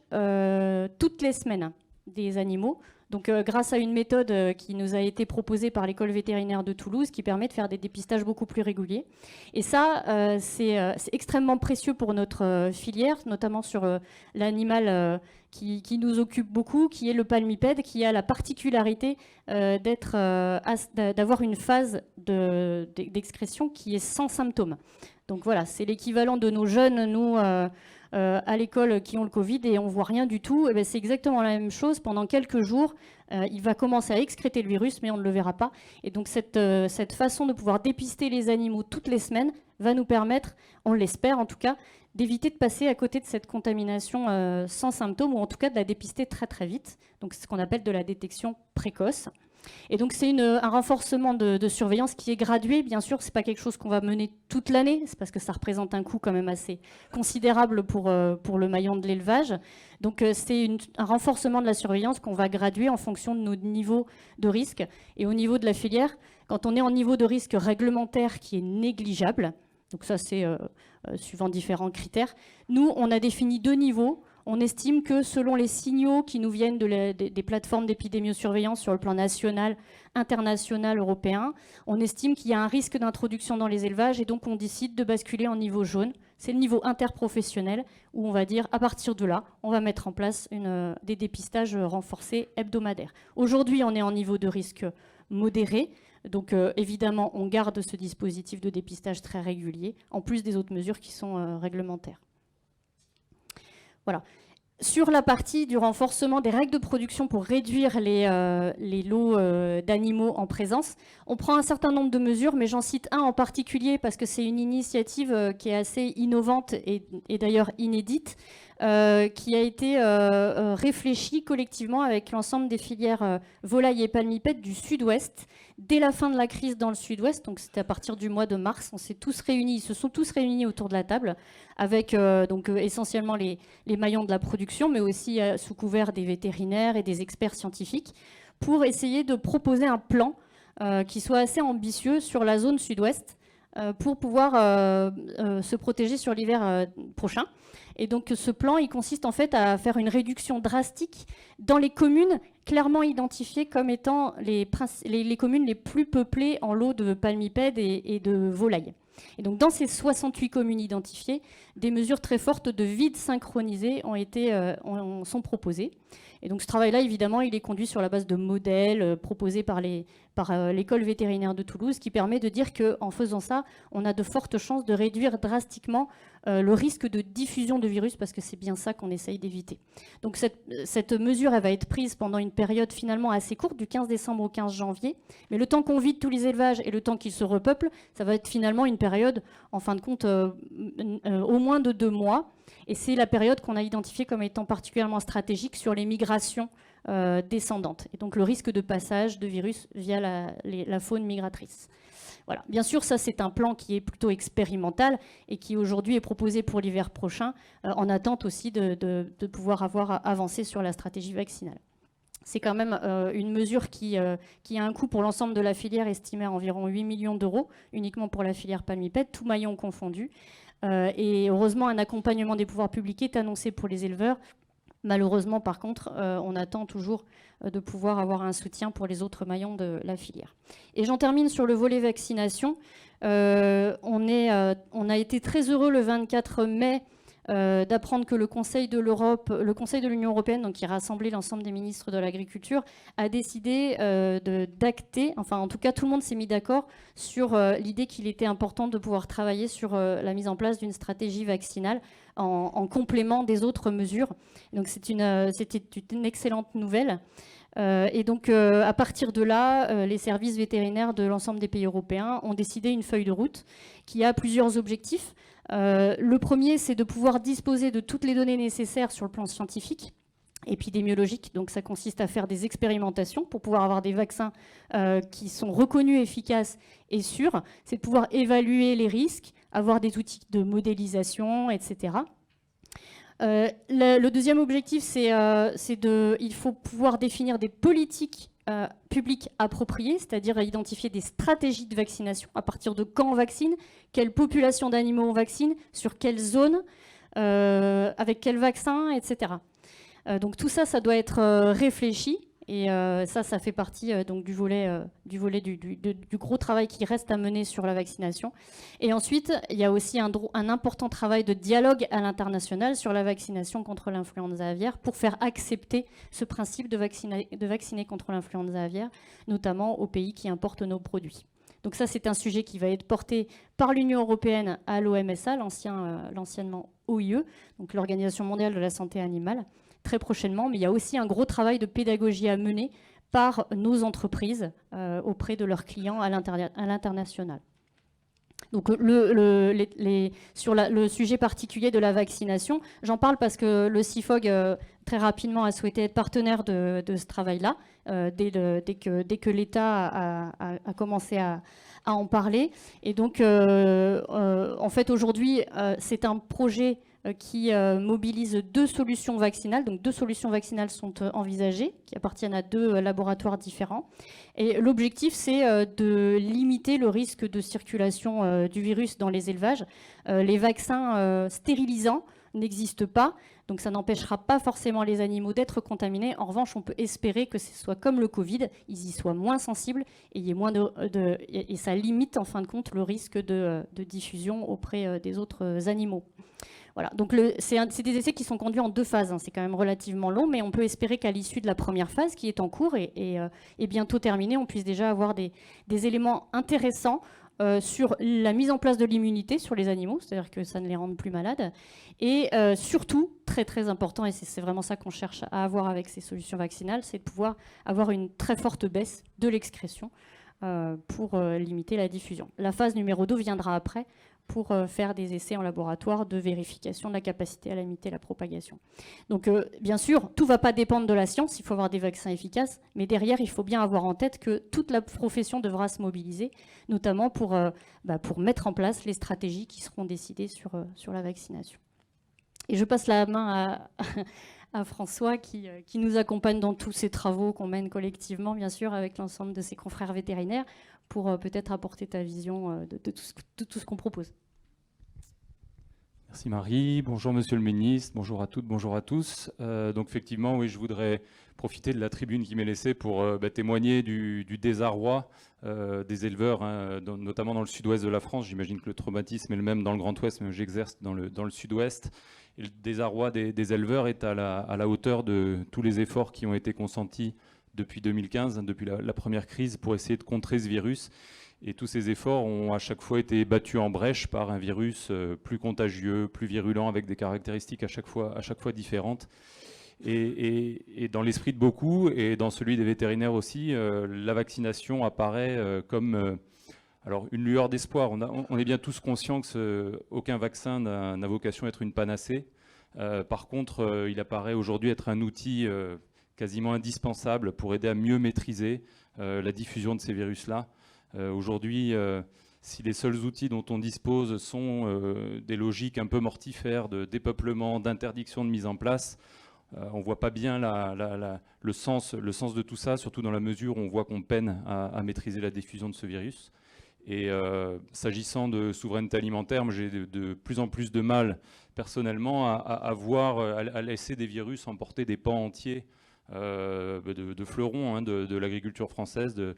Speaker 4: toutes les semaines des animaux. Donc grâce à une méthode qui nous a été proposée par l'école vétérinaire de Toulouse qui permet de faire des dépistages beaucoup plus réguliers. Et ça, c'est extrêmement précieux pour notre filière, notamment sur l'animal qui nous occupe beaucoup, qui est le palmipède, qui a la particularité d'avoir une phase d'excrétion qui est sans symptômes. Donc voilà, c'est l'équivalent de nos jeunes, nous... à l'école qui ont le Covid et on ne voit rien du tout, et c'est exactement la même chose. Pendant quelques jours, il va commencer à excréter le virus, mais on ne le verra pas. Et donc cette façon de pouvoir dépister les animaux toutes les semaines va nous permettre, on l'espère en tout cas, d'éviter de passer à côté de cette contamination sans symptômes, ou en tout cas de la dépister très très vite. Donc c'est ce qu'on appelle de la détection précoce. Et donc c'est un renforcement de surveillance qui est gradué, bien sûr, c'est pas quelque chose qu'on va mener toute l'année, c'est parce que ça représente un coût quand même assez considérable pour le maillon de l'élevage. Donc c'est un renforcement de la surveillance qu'on va graduer en fonction de nos niveaux de risque. Et au niveau de la filière, quand on est en niveau de risque réglementaire qui est négligeable, donc ça c'est suivant différents critères, nous on a défini 2 niveaux. On estime que selon les signaux qui nous viennent des plateformes d'épidémiosurveillance sur le plan national, international, européen, on estime qu'il y a un risque d'introduction dans les élevages et donc on décide de basculer en niveau jaune. C'est le niveau interprofessionnel où on va dire à partir de là, on va mettre en place des dépistages renforcés hebdomadaires. Aujourd'hui, on est en niveau de risque modéré. Donc évidemment, on garde ce dispositif de dépistage très régulier, en plus des autres mesures qui sont réglementaires. Voilà. Sur la partie du renforcement des règles de production pour réduire les lots d'animaux en présence, on prend un certain nombre de mesures, mais j'en cite un en particulier parce que c'est une initiative qui est assez innovante et d'ailleurs inédite, qui a été réfléchie collectivement avec l'ensemble des filières volailles et palmipèdes du Sud-Ouest. Dès la fin de la crise dans le Sud-Ouest, donc c'était à partir du mois de mars, ils se sont tous réunis autour de la table avec essentiellement les maillons de la production, mais aussi sous couvert des vétérinaires et des experts scientifiques, pour essayer de proposer un plan qui soit assez ambitieux sur la zone Sud-Ouest pour pouvoir se protéger sur l'hiver prochain. Et donc ce plan, il consiste en fait à faire une réduction drastique dans les communes clairement identifiées comme étant les communes les plus peuplées en lots de palmipèdes et de volailles. Et donc dans ces 68 communes identifiées, des mesures très fortes de vide synchronisé sont proposées. Et donc ce travail-là, évidemment, il est conduit sur la base de modèles proposés par l'école vétérinaire de Toulouse, qui permet de dire qu'en faisant ça, on a de fortes chances de réduire drastiquement le risque de diffusion de virus, parce que c'est bien ça qu'on essaye d'éviter. Donc cette mesure, elle va être prise pendant une période finalement assez courte, du 15 décembre au 15 janvier. Mais le temps qu'on vide tous les élevages et le temps qu'ils se repeuplent, ça va être finalement une période, en fin de compte, au moins de 2 mois. Et c'est la période qu'on a identifiée comme étant particulièrement stratégique sur les migrations descendantes. Et donc le risque de passage de virus via la faune migratrice. Voilà. Bien sûr, ça c'est un plan qui est plutôt expérimental et qui aujourd'hui est proposé pour l'hiver prochain, en attente aussi de pouvoir avoir avancé sur la stratégie vaccinale. C'est quand même une mesure qui a un coût pour l'ensemble de la filière estimé à environ 8 millions d'euros, uniquement pour la filière palmipède, tout maillon confondu. Et heureusement, un accompagnement des pouvoirs publics est annoncé pour les éleveurs. Malheureusement, par contre, on attend toujours de pouvoir avoir un soutien pour les autres maillons de la filière. Et j'en termine sur le volet vaccination. On a été très heureux le 24 mai d'apprendre que le Conseil de l'Union européenne, donc qui rassemblait l'ensemble des ministres de l'Agriculture, a décidé d'acter, enfin en tout cas tout le monde s'est mis d'accord sur l'idée qu'il était important de pouvoir travailler sur la mise en place d'une stratégie vaccinale en complément des autres mesures. Donc c'était une excellente nouvelle. Et donc à partir de là, les services vétérinaires de l'ensemble des pays européens ont décidé une feuille de route qui a plusieurs objectifs. Le premier, c'est de pouvoir disposer de toutes les données nécessaires sur le plan scientifique, épidémiologique. Donc ça consiste à faire des expérimentations pour pouvoir avoir des vaccins qui sont reconnus efficaces et sûrs. C'est de pouvoir évaluer les risques, avoir des outils de modélisation, etc. Le deuxième objectif, il faut pouvoir définir des politiques publiques appropriées, c'est-à-dire identifier des stratégies de vaccination, à partir de quand on vaccine, quelle population d'animaux on vaccine, sur quelle zone, avec quel vaccin, etc. Donc tout ça, ça doit être réfléchi. Et ça fait partie donc du volet du gros travail qui reste à mener sur la vaccination. Et ensuite, il y a aussi un important travail de dialogue à l'international sur la vaccination contre l'influenza aviaire pour faire accepter ce principe de vacciner contre l'influenza aviaire, notamment aux pays qui importent nos produits. Donc ça, c'est un sujet qui va être porté par l'Union européenne à l'OMSA, l'anciennement OIE, donc l'Organisation mondiale de la santé animale, très prochainement, mais il y a aussi un gros travail de pédagogie à mener par nos entreprises auprès de leurs clients à l'international. Donc sur le sujet particulier de la vaccination, j'en parle parce que le CIFOG très rapidement a souhaité être partenaire de ce travail-là, dès que l'État a commencé à en parler. Et donc, en fait, aujourd'hui, c'est un projet qui mobilise 2 solutions vaccinales. Donc 2 solutions vaccinales sont envisagées, qui appartiennent à 2 laboratoires différents. Et l'objectif, c'est de limiter le risque de circulation du virus dans les élevages. Les vaccins stérilisants n'existent pas, donc ça n'empêchera pas forcément les animaux d'être contaminés. En revanche, on peut espérer que ce soit comme le Covid, ils y soient moins sensibles et, et ça limite en fin de compte le risque de diffusion auprès des autres animaux. Voilà, donc c'est des essais qui sont conduits en 2 phases, hein. C'est quand même relativement long, mais on peut espérer qu'à l'issue de la première phase, qui est en cours et bientôt terminée, on puisse déjà avoir des éléments intéressants sur la mise en place de l'immunité sur les animaux, c'est-à-dire que ça ne les rende plus malades, et surtout, très très important, et c'est vraiment ça qu'on cherche à avoir avec ces solutions vaccinales, c'est de pouvoir avoir une très forte baisse de l'excrétion pour limiter la diffusion. La phase numéro 2 viendra après, pour faire des essais en laboratoire de vérification de la capacité à limiter la propagation. Donc bien sûr, tout ne va pas dépendre de la science, il faut avoir des vaccins efficaces, mais derrière, il faut bien avoir en tête que toute la profession devra se mobiliser, notamment pour mettre en place les stratégies qui seront décidées sur la vaccination. Et je passe la main à François qui nous accompagne dans tous ces travaux qu'on mène collectivement, bien sûr, avec l'ensemble de ses confrères vétérinaires, pour peut-être apporter ta vision de tout ce qu'on propose.
Speaker 5: Merci Marie, bonjour Monsieur le Ministre, bonjour à toutes, bonjour à tous. Donc effectivement, oui, je voudrais profiter de la tribune qui m'est laissée pour témoigner du désarroi des éleveurs, hein, notamment dans le sud-ouest de la France. J'imagine que le traumatisme est le même dans le Grand Ouest, mais j'exerce dans le sud-ouest. Et le désarroi des éleveurs est à la hauteur de tous les efforts qui ont été consentis depuis 2015, depuis la première crise, pour essayer de contrer ce virus. Et tous ces efforts ont à chaque fois été battus en brèche par un virus plus contagieux, plus virulent, avec des caractéristiques à chaque fois différentes. Et dans l'esprit de beaucoup, et dans celui des vétérinaires aussi, la vaccination apparaît comme alors une lueur d'espoir. On est bien tous conscients que aucun vaccin n'a vocation à être une panacée. Par contre, il apparaît aujourd'hui être un outil quasiment indispensable pour aider à mieux maîtriser la diffusion de ces virus-là. Aujourd'hui, si les seuls outils dont on dispose sont des logiques un peu mortifères de dépeuplement, d'interdiction de mise en place, on ne voit pas bien le sens de tout ça, surtout dans la mesure où on voit qu'on peine à maîtriser la diffusion de ce virus. Et s'agissant de souveraineté alimentaire, j'ai de plus en plus de mal personnellement à laisser des virus emporter des pans entiers de fleurons de l'agriculture française, de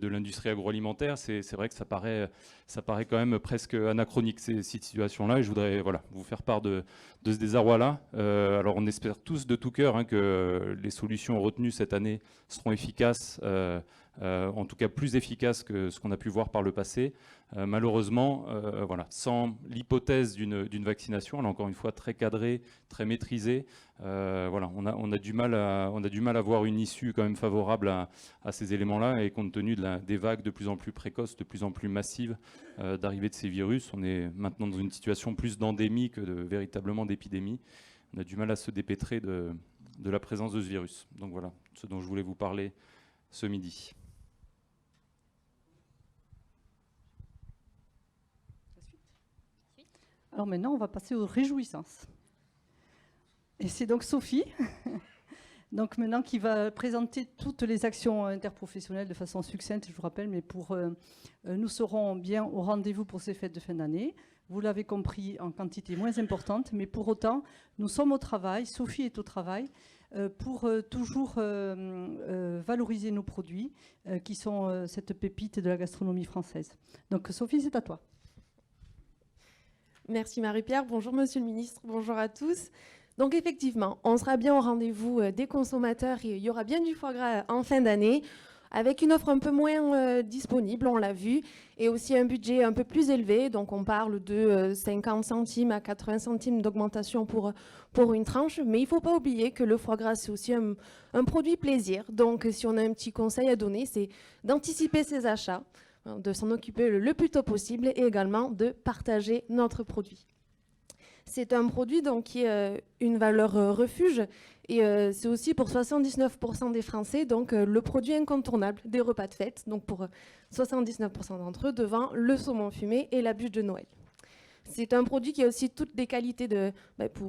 Speaker 5: l'industrie agroalimentaire. C'est vrai que ça paraît quand même presque anachronique, ces situations-là. Et je voudrais vous faire part de ce désarroi-là. Alors on espère tous de tout cœur que les solutions retenues cette année seront efficaces, en tout cas plus efficaces que ce qu'on a pu voir par le passé. Malheureusement, sans l'hypothèse d'une vaccination, elle est encore une fois très cadrée, très maîtrisée, on a du mal à voir une issue quand même favorable à ces éléments-là, et compte tenu des vagues de plus en plus précoces, de plus en plus massives d'arrivée de ces virus, on est maintenant dans une situation plus d'endémie que véritablement d'épidémie. On a du mal à se dépêtrer de la présence de ce virus. Donc voilà ce dont je voulais vous parler ce midi.
Speaker 2: Alors maintenant, on va passer aux réjouissances. Et c'est donc Sophie, donc maintenant qui va présenter toutes les actions interprofessionnelles de façon succincte, je vous rappelle, mais nous serons bien au rendez-vous pour ces fêtes de fin d'année. Vous l'avez compris, en quantité moins importante, mais pour autant, nous sommes au travail, Sophie est au travail, pour toujours valoriser nos produits, qui sont cette pépite de la gastronomie française. Donc Sophie, c'est à toi.
Speaker 6: Merci Marie-Pierre, bonjour Monsieur le Ministre, bonjour à tous. Donc effectivement, on sera bien au rendez-vous des consommateurs et il y aura bien du foie gras en fin d'année, avec une offre un peu moins disponible, on l'a vu, et aussi un budget un peu plus élevé. Donc on parle de 50 centimes à 80 centimes d'augmentation pour une tranche. Mais il ne faut pas oublier que le foie gras, c'est aussi un produit plaisir. Donc si on a un petit conseil à donner, c'est d'anticiper ses achats, de s'en occuper le plus tôt possible et également de partager notre produit. C'est un produit donc, qui est une valeur refuge et c'est aussi pour 79% des Français donc, le produit incontournable des repas de fête, donc pour 79% d'entre eux devant le saumon fumé et la bûche de Noël. C'est un produit qui a aussi toutes les qualités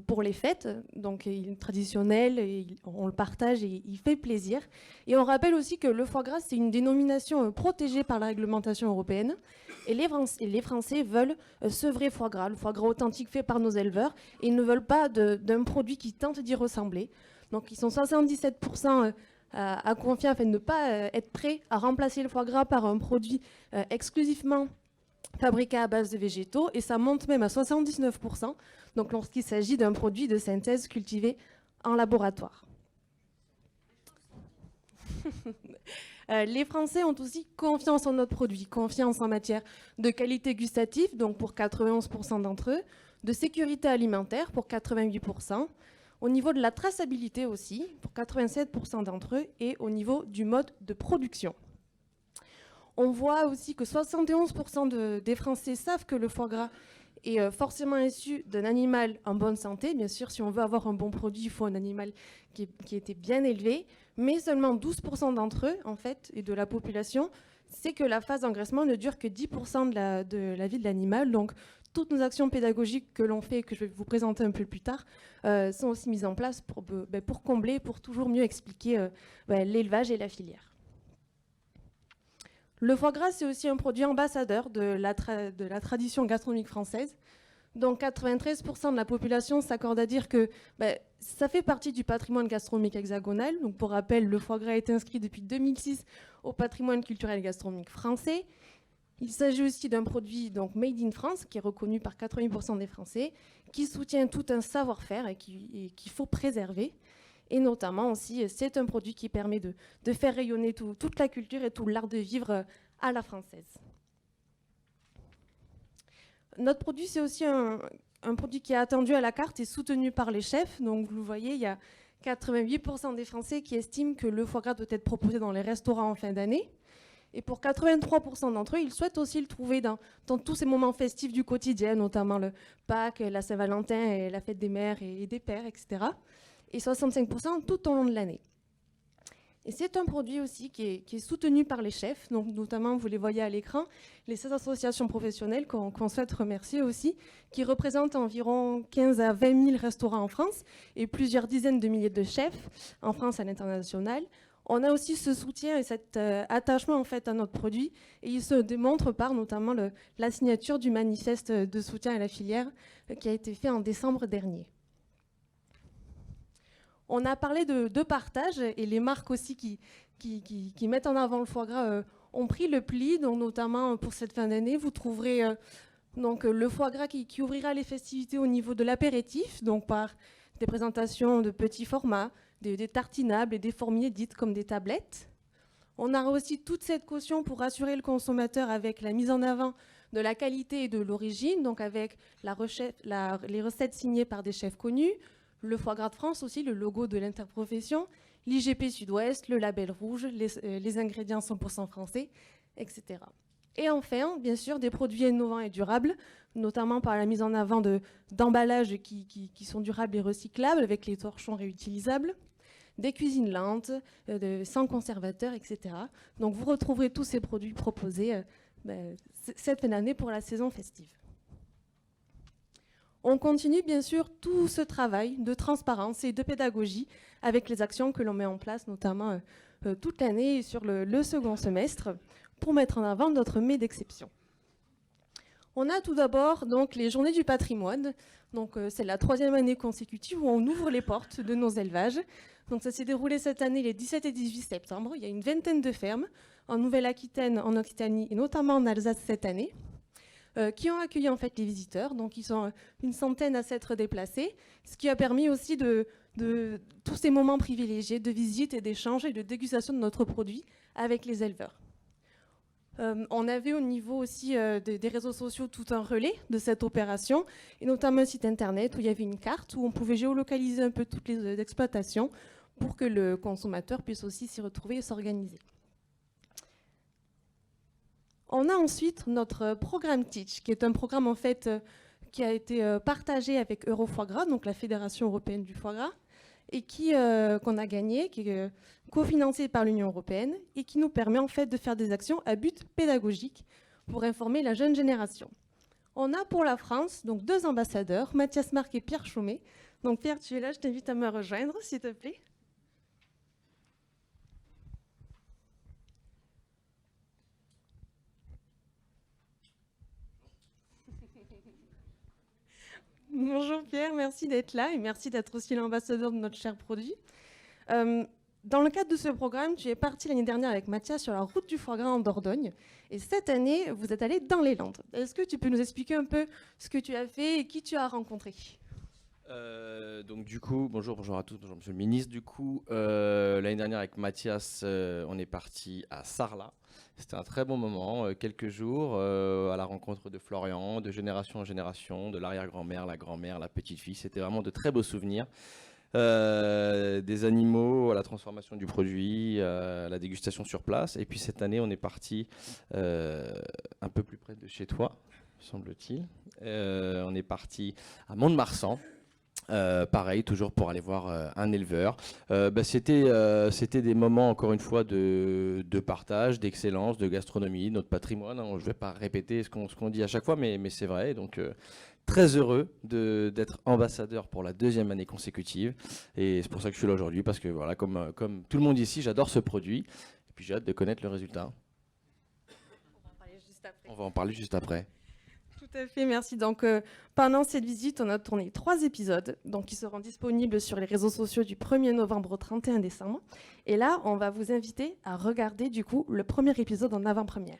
Speaker 6: pour les fêtes, donc il est traditionnel, et on le partage et il fait plaisir. Et on rappelle aussi que le foie gras, c'est une dénomination protégée par la réglementation européenne. Et les Français veulent ce vrai foie gras, le foie gras authentique fait par nos éleveurs. Et ils ne veulent pas d'un produit qui tente d'y ressembler. Donc ils sont 77% à confier afin de ne pas être prêts à remplacer le foie gras par un produit exclusivement fabriqué à base de végétaux, et ça monte même à 79%, donc lorsqu'il s'agit d'un produit de synthèse cultivé en laboratoire. Les Français ont aussi confiance en notre produit, confiance en matière de qualité gustative, donc pour 91% d'entre eux, de sécurité alimentaire pour 88%, au niveau de la traçabilité aussi, pour 87% d'entre eux, et au niveau du mode de production. On voit aussi que 71% des Français savent que le foie gras est forcément issu d'un animal en bonne santé. Bien sûr, si on veut avoir un bon produit, il faut un animal qui était bien élevé. Mais seulement 12% d'entre eux, en fait, et de la population, c'est que la phase d'engraissement ne dure que 10% de la vie de l'animal. Donc, toutes nos actions pédagogiques que l'on fait, que je vais vous présenter un peu plus tard, sont aussi mises en place pour combler, pour toujours mieux expliquer l'élevage et la filière. Le foie gras, c'est aussi un produit ambassadeur de la tradition gastronomique française. Donc 93% de la population s'accorde à dire que ça fait partie du patrimoine gastronomique hexagonal. Donc pour rappel, le foie gras est inscrit depuis 2006 au patrimoine culturel et gastronomique français. Il s'agit aussi d'un produit donc made in France, qui est reconnu par 80% des Français, qui soutient tout un savoir-faire et qu'il faut préserver. Et notamment aussi, c'est un produit qui permet de faire rayonner toute la culture et tout l'art de vivre à la française. Notre produit, c'est aussi un produit qui est attendu à la carte et soutenu par les chefs. Donc vous le voyez, il y a 88% des Français qui estiment que le foie gras doit être proposé dans les restaurants en fin d'année. Et pour 83% d'entre eux, ils souhaitent aussi le trouver dans tous ces moments festifs du quotidien, notamment le Pâques, la Saint-Valentin, et la fête des mères et des pères, etc. Et 65% tout au long de l'année. Et c'est un produit aussi qui est soutenu par les chefs, donc notamment, vous les voyez à l'écran, les 16 associations professionnelles qu'on souhaite remercier aussi, qui représentent environ 15 à 20 000 restaurants en France et plusieurs dizaines de milliers de chefs en France et à l'international. On a aussi ce soutien et cet attachement en fait à notre produit, et il se démontre par notamment la signature du manifeste de soutien à la filière qui a été fait en décembre dernier. On a parlé de partage, et les marques aussi qui mettent en avant le foie gras ont pris le pli. Donc notamment pour cette fin d'année, vous trouverez donc le foie gras qui ouvrira les festivités au niveau de l'apéritif, donc par des présentations de petits formats, des tartinables et des formes inédites comme des tablettes. On aura aussi toute cette caution pour rassurer le consommateur avec la mise en avant de la qualité et de l'origine, donc avec les recettes signées par des chefs connus, le foie gras de France aussi, le logo de l'interprofession, l'IGP Sud-Ouest, le label rouge, les ingrédients 100% français, etc. Et enfin, bien sûr, des produits innovants et durables, notamment par la mise en avant d'emballages qui sont durables et recyclables, avec les torchons réutilisables, des cuisines lentes, sans conservateurs, etc. Donc vous retrouverez tous ces produits proposés cette fin d'année pour la saison festive. On continue bien sûr tout ce travail de transparence et de pédagogie avec les actions que l'on met en place, notamment toute l'année et sur le second semestre, pour mettre en avant notre mets d'exception. On a tout d'abord donc les Journées du patrimoine. Donc c'est la 3e année consécutive où on ouvre les portes de nos élevages. Donc ça s'est déroulé cette année les 17 et 18 septembre. Il y a une vingtaine de fermes en Nouvelle-Aquitaine, en Occitanie et notamment en Alsace cette année, qui ont accueilli en fait les visiteurs. Donc ils sont une centaine à s'être déplacés, ce qui a permis aussi de tous ces moments privilégiés de visite et d'échange et de dégustation de notre produit avec les éleveurs. On avait au niveau aussi des réseaux sociaux tout un relais de cette opération, et notamment un site internet où il y avait une carte où on pouvait géolocaliser un peu toutes les exploitations pour que le consommateur puisse aussi s'y retrouver et s'organiser. On a ensuite notre programme Teach, qui est un programme en fait qui a été partagé avec Eurofoie-Gras, donc la Fédération européenne du foie gras, et qu'on a gagné, qui est cofinancé par l'Union européenne et qui nous permet en fait de faire des actions à but pédagogique pour informer la jeune génération. On a pour la France donc 2 ambassadeurs, Mathias Marc et Pierre Chaumet. Donc Pierre, tu es là, je t'invite à me rejoindre, s'il te plaît. Bonjour Pierre, merci d'être là et merci d'être aussi l'ambassadeur de notre cher produit. Dans le cadre de ce programme, tu es parti l'année dernière avec Mathias sur la route du foie gras en Dordogne. Et cette année, vous êtes allé dans les Landes. Est-ce que tu peux nous expliquer un peu ce que tu as fait et qui tu as rencontré ?
Speaker 7: Donc du coup, bonjour à tous, bonjour Monsieur le Ministre. Du coup, l'année dernière avec Mathias, on est parti à Sarlat. C'était un très bon moment, quelques jours, à la rencontre de Florian, de génération en génération, de l'arrière-grand-mère, la grand-mère, la petite-fille. C'était vraiment de très beaux souvenirs. Des animaux, à la transformation du produit, à la dégustation sur place. Et puis cette année, on est parti un peu plus près de chez toi, semble-t-il. On est parti à Mont-de-Marsan. Pareil, toujours pour aller voir un éleveur. C'était des moments, encore une fois, de partage, d'excellence, de gastronomie, notre patrimoine. Je ne vais pas répéter ce qu'on dit à chaque fois, mais c'est vrai. Donc, très heureux d'être ambassadeur pour la 2e année consécutive. Et c'est pour ça que je suis là aujourd'hui, parce que voilà, comme tout le monde ici, j'adore ce produit. Et puis j'ai hâte de connaître le résultat. On va en parler juste après.
Speaker 6: Tout à fait, merci. Donc, pendant cette visite, on a tourné 3 épisodes donc, qui seront disponibles sur les réseaux sociaux du 1er novembre au 31 décembre. Et là, on va vous inviter à regarder du coup le premier épisode en avant-première.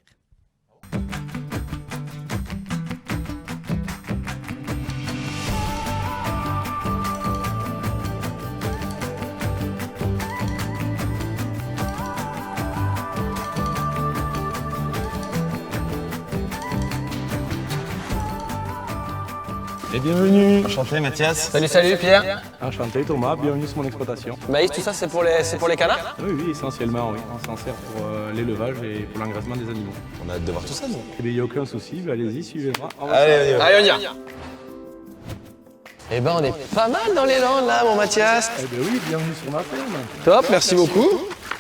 Speaker 8: Et bienvenue.
Speaker 9: Enchanté Mathias.
Speaker 8: Salut Pierre.
Speaker 9: Enchanté Thomas, bienvenue sur mon exploitation.
Speaker 8: Maïs, tout ça c'est pour les canards?
Speaker 9: Oui, essentiellement oui. On s'en sert pour l'élevage et pour l'engraissement des animaux.
Speaker 8: On a hâte de voir tout ça nous.
Speaker 9: Eh bien il n'y a aucun souci, allez-y, suivez-moi.
Speaker 8: Allez, on y va. Eh ben on est pas mal dans les Landes là mon Mathias.
Speaker 9: Eh bien oui, bienvenue sur ma ferme.
Speaker 8: Top, merci beaucoup.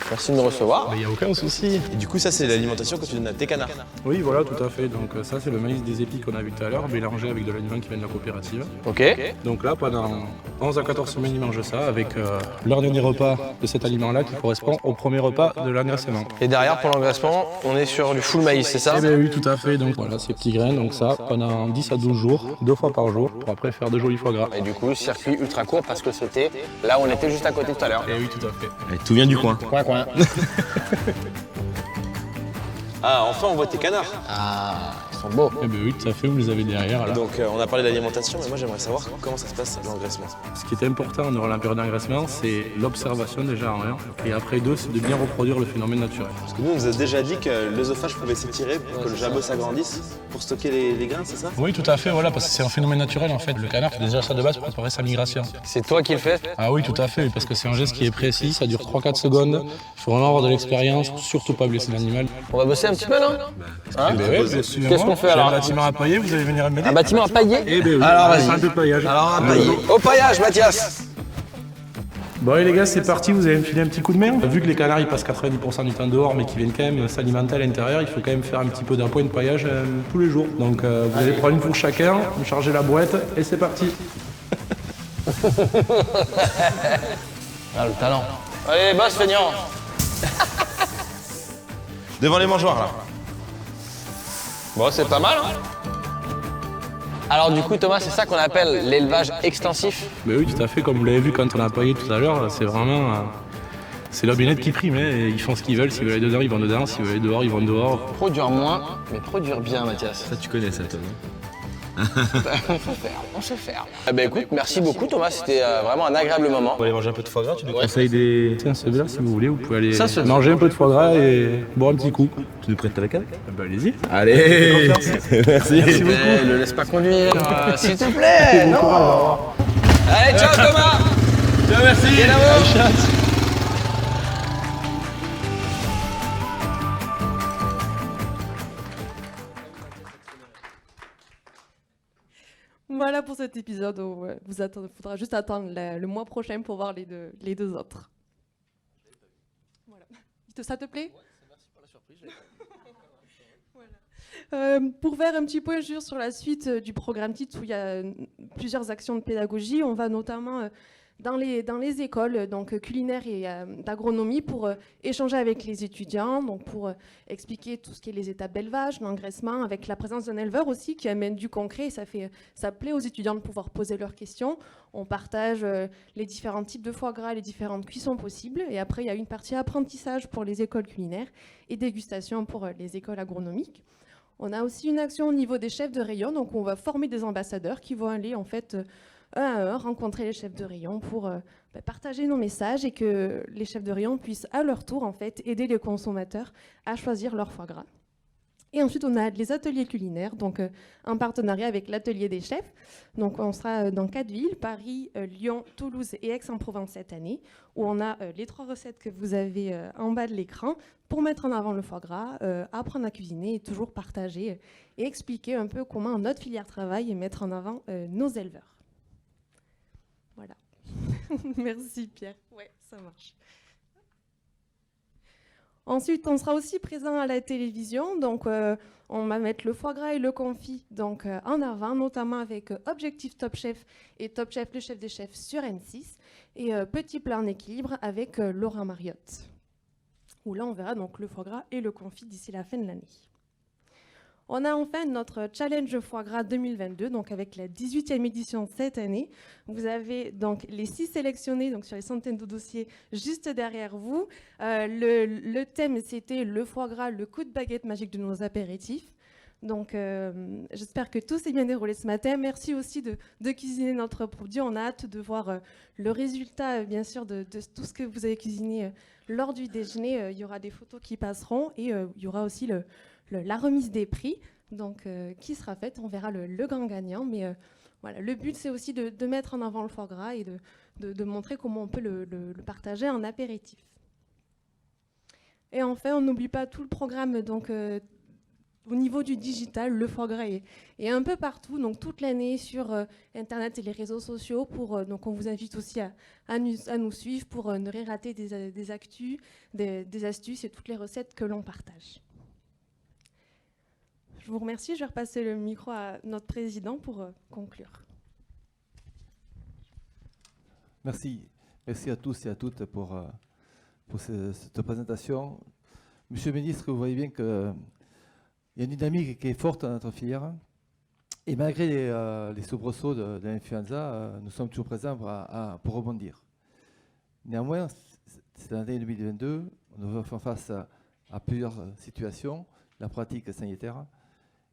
Speaker 8: Merci de nous recevoir.
Speaker 9: Il n'y a aucun souci.
Speaker 10: Et du coup, ça, c'est l'alimentation que tu donnes à tes canards.
Speaker 9: Oui, voilà, tout à fait. Donc ça, c'est le maïs des épis qu'on a vu tout à l'heure, mélangé avec de l'aliment qui vient de la coopérative.
Speaker 8: Ok.
Speaker 9: Donc là, pendant 11 à 14 semaines, ils mangent ça avec leur dernier repas de cet aliment-là qui correspond au premier repas de l'engraissement.
Speaker 8: Et derrière, pour l'engraissement, on est sur du full maïs, c'est ça?
Speaker 9: Eh bien oui, tout à fait. Donc voilà, ces petits grains, donc ça, pendant 10 à 12 jours, 2 fois par jour, pour après faire de jolis foie gras.
Speaker 8: Et du coup, circuit ultra court parce que c'était là où on était juste à côté tout à l'heure.
Speaker 9: Eh oui, tout à fait.
Speaker 10: Et tout vient du coin.
Speaker 8: Coin.
Speaker 10: Ah, enfin, on voit tes canards.
Speaker 8: Ah, ils sont beaux.
Speaker 9: Eh bien oui, tout à fait, vous les avez derrière là.
Speaker 10: Donc, on a parlé d'alimentation, mais moi, j'aimerais savoir comment ça se passe, l'engraissement.
Speaker 9: Ce qui est important durant la période d'engraissement, c'est l'observation déjà en rien. Et après deux, c'est de bien reproduire le phénomène naturel.
Speaker 10: Parce que nous, on nous a déjà dit que l'œsophage pouvait s'étirer pour que le jabot s'agrandisse, pour stocker les grains, c'est ça?
Speaker 9: Oui, tout à fait, voilà, parce que c'est un phénomène naturel en fait. Le canard fait déjà ça de base pour préparer sa migration.
Speaker 8: C'est toi qui le fais?
Speaker 9: Ah oui, tout à fait, parce que c'est un geste qui est précis, ça dure 3-4 secondes. Il faut vraiment avoir de l'expérience, surtout pas blesser l'animal.
Speaker 8: On va bosser un petit peu, non? Hein?
Speaker 9: Qu'est-ce
Speaker 8: qu'on fait alors?
Speaker 9: Un bâtiment à pailler, vous allez venir m'aider?
Speaker 8: Un bâtiment à pailler?
Speaker 9: Eh ben oui,
Speaker 8: Alors
Speaker 9: on va
Speaker 8: vas-y.
Speaker 9: faire un peu de paillage.
Speaker 8: Alors à pailler. Au paillage, Mathias.
Speaker 9: Bon allez les gars, c'est parti, vous allez me filer un petit coup de main. Vu que les canards ils passent 90% du temps dehors mais qu'ils viennent quand même s'alimenter à l'intérieur, il faut quand même faire un petit peu d'appoint de paillage tous les jours. Donc vous allez prendre une fourche chacun, me charger la boîte et c'est parti.
Speaker 8: Ah, le talent. Allez, boss feignant.
Speaker 10: Devant les mangeoires, là.
Speaker 8: Bon, c'est pas mal, hein? Alors du coup, Thomas, c'est ça qu'on appelle l'élevage extensif?
Speaker 9: Mais oui, tout à fait, comme vous l'avez vu quand on a paillé tout à l'heure, c'est vraiment... c'est leur bien-être qui prime, hein, ils font ce qu'ils veulent, s'ils veulent aller dedans, ils vont dedans, s'ils veulent aller dehors, ils vont dehors.
Speaker 8: Produire moins, mais produire bien, Mathias.
Speaker 10: Ça, tu connais ça, Thomas.
Speaker 8: On sait faire. Eh ben écoute, merci beaucoup Thomas, c'était vraiment un agréable moment.
Speaker 10: On va aller manger un peu de foie gras, tu nous
Speaker 9: Conseil des... Tiens, celui-là, si vous voulez, vous pouvez aller
Speaker 8: Ça, c'est-
Speaker 9: manger un peu de foie gras et boire un petit coup.
Speaker 10: Tu nous prêtes ta canne?
Speaker 9: Bah allez-y.
Speaker 10: Allez. Merci.
Speaker 8: Eh, le laisse pas conduire, s'il te plaît. Non. Allez, ciao Thomas.
Speaker 10: Ciao, merci.
Speaker 8: Bien à vous.
Speaker 6: Voilà pour cet épisode. Il faudra juste attendre le mois prochain pour voir les deux autres. Voilà. Ça te plaît?
Speaker 7: Merci pour la surprise.
Speaker 6: Pour faire un petit point sur la suite du programme TITS où il y a plusieurs actions de pédagogie, on va notamment dans les écoles donc culinaires et d'agronomie pour échanger avec les étudiants, donc pour expliquer tout ce qui est les étapes d'élevage, l'engraissement, avec la présence d'un éleveur aussi qui amène du concret. Ça plaît aux étudiants de pouvoir poser leurs questions. On partage les différents types de foie gras, les différentes cuissons possibles. Et après, il y a une partie apprentissage pour les écoles culinaires et dégustation pour les écoles agronomiques. On a aussi une action au niveau des chefs de rayon. Donc, on va former des ambassadeurs qui vont aller en fait un à un rencontrer les chefs de rayon pour partager nos messages et que les chefs de rayon puissent à leur tour en fait aider les consommateurs à choisir leur foie gras. Et ensuite, on a les ateliers culinaires, donc en partenariat avec l'atelier des chefs. Donc, on sera dans 4 villes, Paris, Lyon, Toulouse et Aix-en-Provence cette année, où on a les 3 recettes que vous avez en bas de l'écran pour mettre en avant le foie gras, apprendre à cuisiner et toujours partager et expliquer un peu comment notre filière travaille et mettre en avant nos éleveurs. Voilà. Merci Pierre. Ouais, ça marche. Ensuite, on sera aussi présent à la télévision, donc on va mettre le foie gras et le confit donc, en avant, notamment avec Objectif Top Chef et Top Chef, le chef des chefs sur M6, et Petit plat en équilibre avec Laurent Mariotte, où là on verra donc le foie gras et le confit d'ici la fin de l'année. On a enfin notre challenge foie gras 2022, donc avec la 18e édition cette année. Vous avez donc les 6 sélectionnés donc sur les centaines de dossiers juste derrière vous. Le thème, c'était le foie gras, le coup de baguette magique de nos apéritifs. Donc, j'espère que tout s'est bien déroulé ce matin. Merci aussi de cuisiner notre produit. On a hâte de voir le résultat, bien sûr, de tout ce que vous avez cuisiné lors du déjeuner. Il y aura des photos qui passeront et il y aura aussi la remise des prix, donc qui sera faite. On verra le grand gagnant. Mais voilà, le but, c'est aussi de mettre en avant le foie gras et de montrer comment on peut le partager en apéritif. Et enfin, on n'oublie pas tout le programme donc, au niveau du digital, le foie gras est un peu partout, donc toute l'année sur Internet et les réseaux sociaux. Donc on vous invite aussi à nous suivre pour ne rien rater des actus, des astuces et toutes les recettes que l'on partage. Je vous remercie. Je vais repasser le micro à notre président pour conclure.
Speaker 1: Merci. Merci à tous et à toutes pour cette présentation. Monsieur le ministre, vous voyez bien qu'il y a une dynamique qui est forte dans notre filière. Et malgré les soubresauts de l'influenza, nous sommes toujours présents pour rebondir. Néanmoins, cette année 2022, nous devons faire face à plusieurs situations, la pratique sanitaire,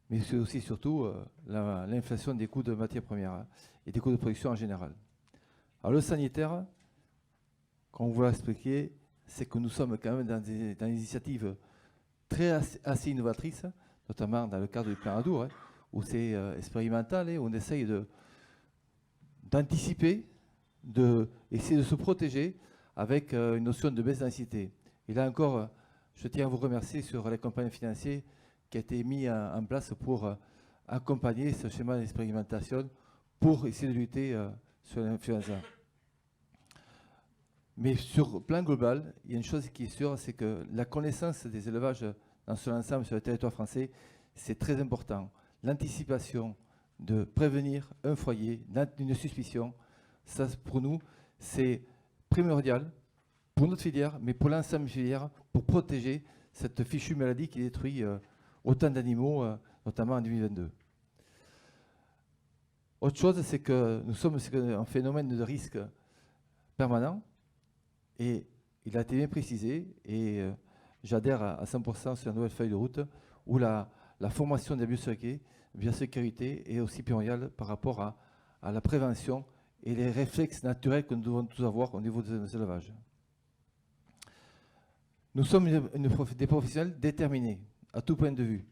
Speaker 1: mais c'est aussi surtout l'inflation des coûts de matières premières et des coûts de production en général. Alors le sanitaire, comme on vous l'a expliqué, c'est que nous sommes quand même dans des initiatives assez innovatrices, notamment dans le cadre du plan Adour, où c'est expérimental, où on essaye d'anticiper, d'essayer de se protéger avec une notion de baisse densité. Et là encore, je tiens à vous remercier sur l'accompagnement financier qui a été mis en place pour accompagner ce schéma d'expérimentation pour essayer de lutter sur l'influenza. Mais sur le plan global, il y a une chose qui est sûre, c'est que la connaissance des élevages dans son ensemble sur le territoire français, c'est très important. L'anticipation de prévenir un foyer, une suspicion, ça pour nous, c'est primordial pour notre filière, mais pour l'ensemble des filières, pour protéger cette fichue maladie qui détruit autant d'animaux, notamment en 2022. Autre chose, c'est que nous sommes un phénomène de risque permanent, et il a été bien précisé, et j'adhère à 100% sur la nouvelle feuille de route, où la formation de la biosécurité est aussi primordiale par rapport à la prévention et les réflexes naturels que nous devons tous avoir au niveau de nos élevages. Nous sommes des professionnels déterminés, à tout point de vue.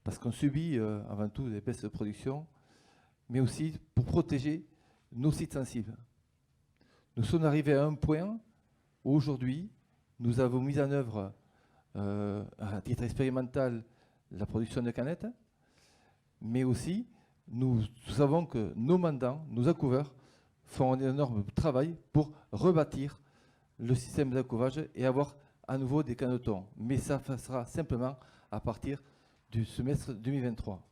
Speaker 1: Parce qu'on subit avant tout des baisses de production, mais aussi pour protéger nos sites sensibles. Nous sommes arrivés à un point où aujourd'hui, nous avons mis en œuvre à titre expérimental la production de canettes, mais aussi nous savons que nos mandants, nos accouveurs, font un énorme travail pour rebâtir le système d'accouvage et avoir à nouveau des canetons. Mais ça sera simplement à partir du semestre 2023.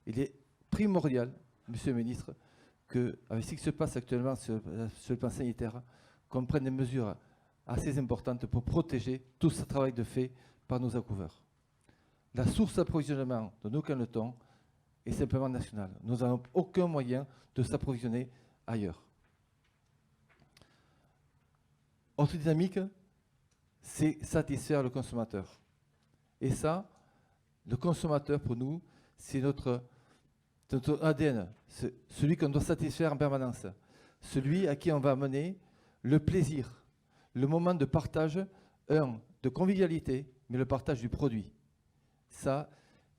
Speaker 1: Il est primordial, Monsieur le Ministre, qu'avec ce qui se passe actuellement sur le plan sanitaire, qu'on prenne des mesures assez importantes pour protéger tout ce travail de fait par nos accouveurs. La source d'approvisionnement de nos canetons est simplement nationale. Nous n'avons aucun moyen de s'approvisionner ailleurs. Autre dynamique, c'est satisfaire le consommateur. Et ça, le consommateur, pour nous, c'est notre ADN, celui qu'on doit satisfaire en permanence, celui à qui on va amener le plaisir, le moment de partage, de convivialité, mais le partage du produit. Ça,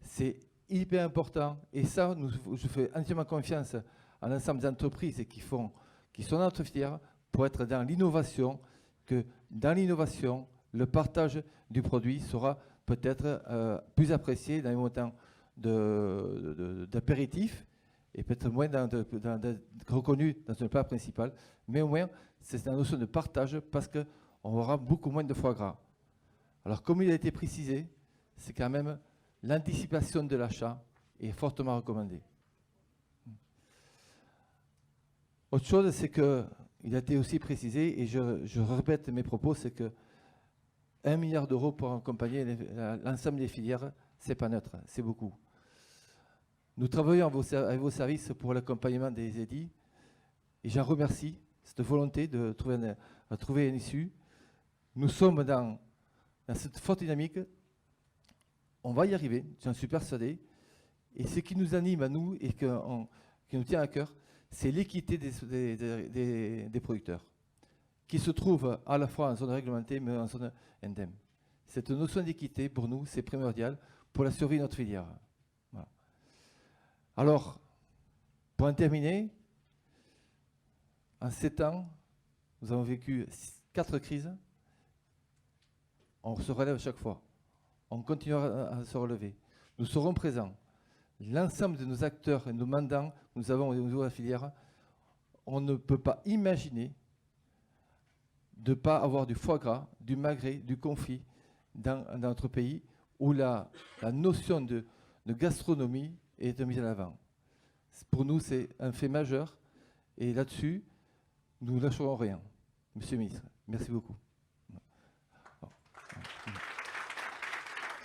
Speaker 1: c'est hyper important. Et ça, je fais entièrement confiance à l'ensemble des entreprises qui sont dans notre filière pour être dans l'innovation, que dans l'innovation, le partage du produit sera peut-être plus apprécié dans les moments d'apéritif et peut-être moins reconnu dans un plat principal, mais au moins c'est la notion de partage parce qu'on aura beaucoup moins de foie gras. Alors comme il a été précisé, c'est quand même l'anticipation de l'achat est fortement recommandée. Autre chose, c'est qu'il a été aussi précisé, et je répète mes propos, c'est que 1 milliard d'euros pour accompagner l'ensemble des filières, c'est pas neutre, c'est beaucoup. Nous travaillons avec vos services pour l'accompagnement des EDI, et j'en remercie cette volonté de trouver une issue. Nous sommes dans cette forte dynamique, on va y arriver, j'en suis persuadé, et ce qui nous anime à nous et qui nous tient à cœur, c'est l'équité des producteurs, qui se trouvent à la fois en zone réglementée mais en zone indemne. Cette notion d'équité, pour nous, c'est primordial pour la survie de notre filière. Voilà. Alors, pour en terminer, en 7 ans, nous avons vécu 4 crises. On se relève chaque fois. on continuera à se relever. Nous serons présents. L'ensemble de nos acteurs et nos mandants que nous avons au niveau de la filière, on ne peut pas imaginer de ne pas avoir du foie gras, du magret, du confit dans notre pays où la notion de gastronomie est mise à l'avant. Pour nous, c'est un fait majeur et là-dessus, nous ne lâcherons rien. Monsieur le ministre, merci beaucoup.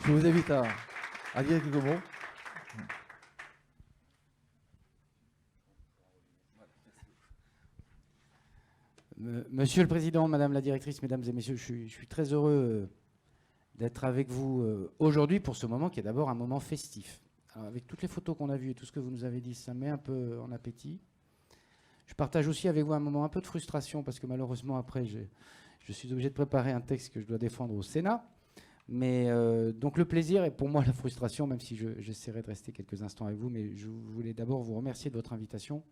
Speaker 1: Je vous invite à dire quelques mots.
Speaker 11: Monsieur le Président, Madame la Directrice, Mesdames et Messieurs, je suis très heureux d'être avec vous aujourd'hui pour ce moment qui est d'abord un moment festif. Alors, avec toutes les photos qu'on a vues et tout ce que vous nous avez dit, ça met un peu en appétit. Je partage aussi avec vous un moment un peu de frustration parce que malheureusement après je suis obligé de préparer un texte que je dois défendre au Sénat. Mais donc le plaisir et pour moi la frustration, même si j'essaierai de rester quelques instants avec vous, mais je voulais d'abord vous remercier de votre invitation.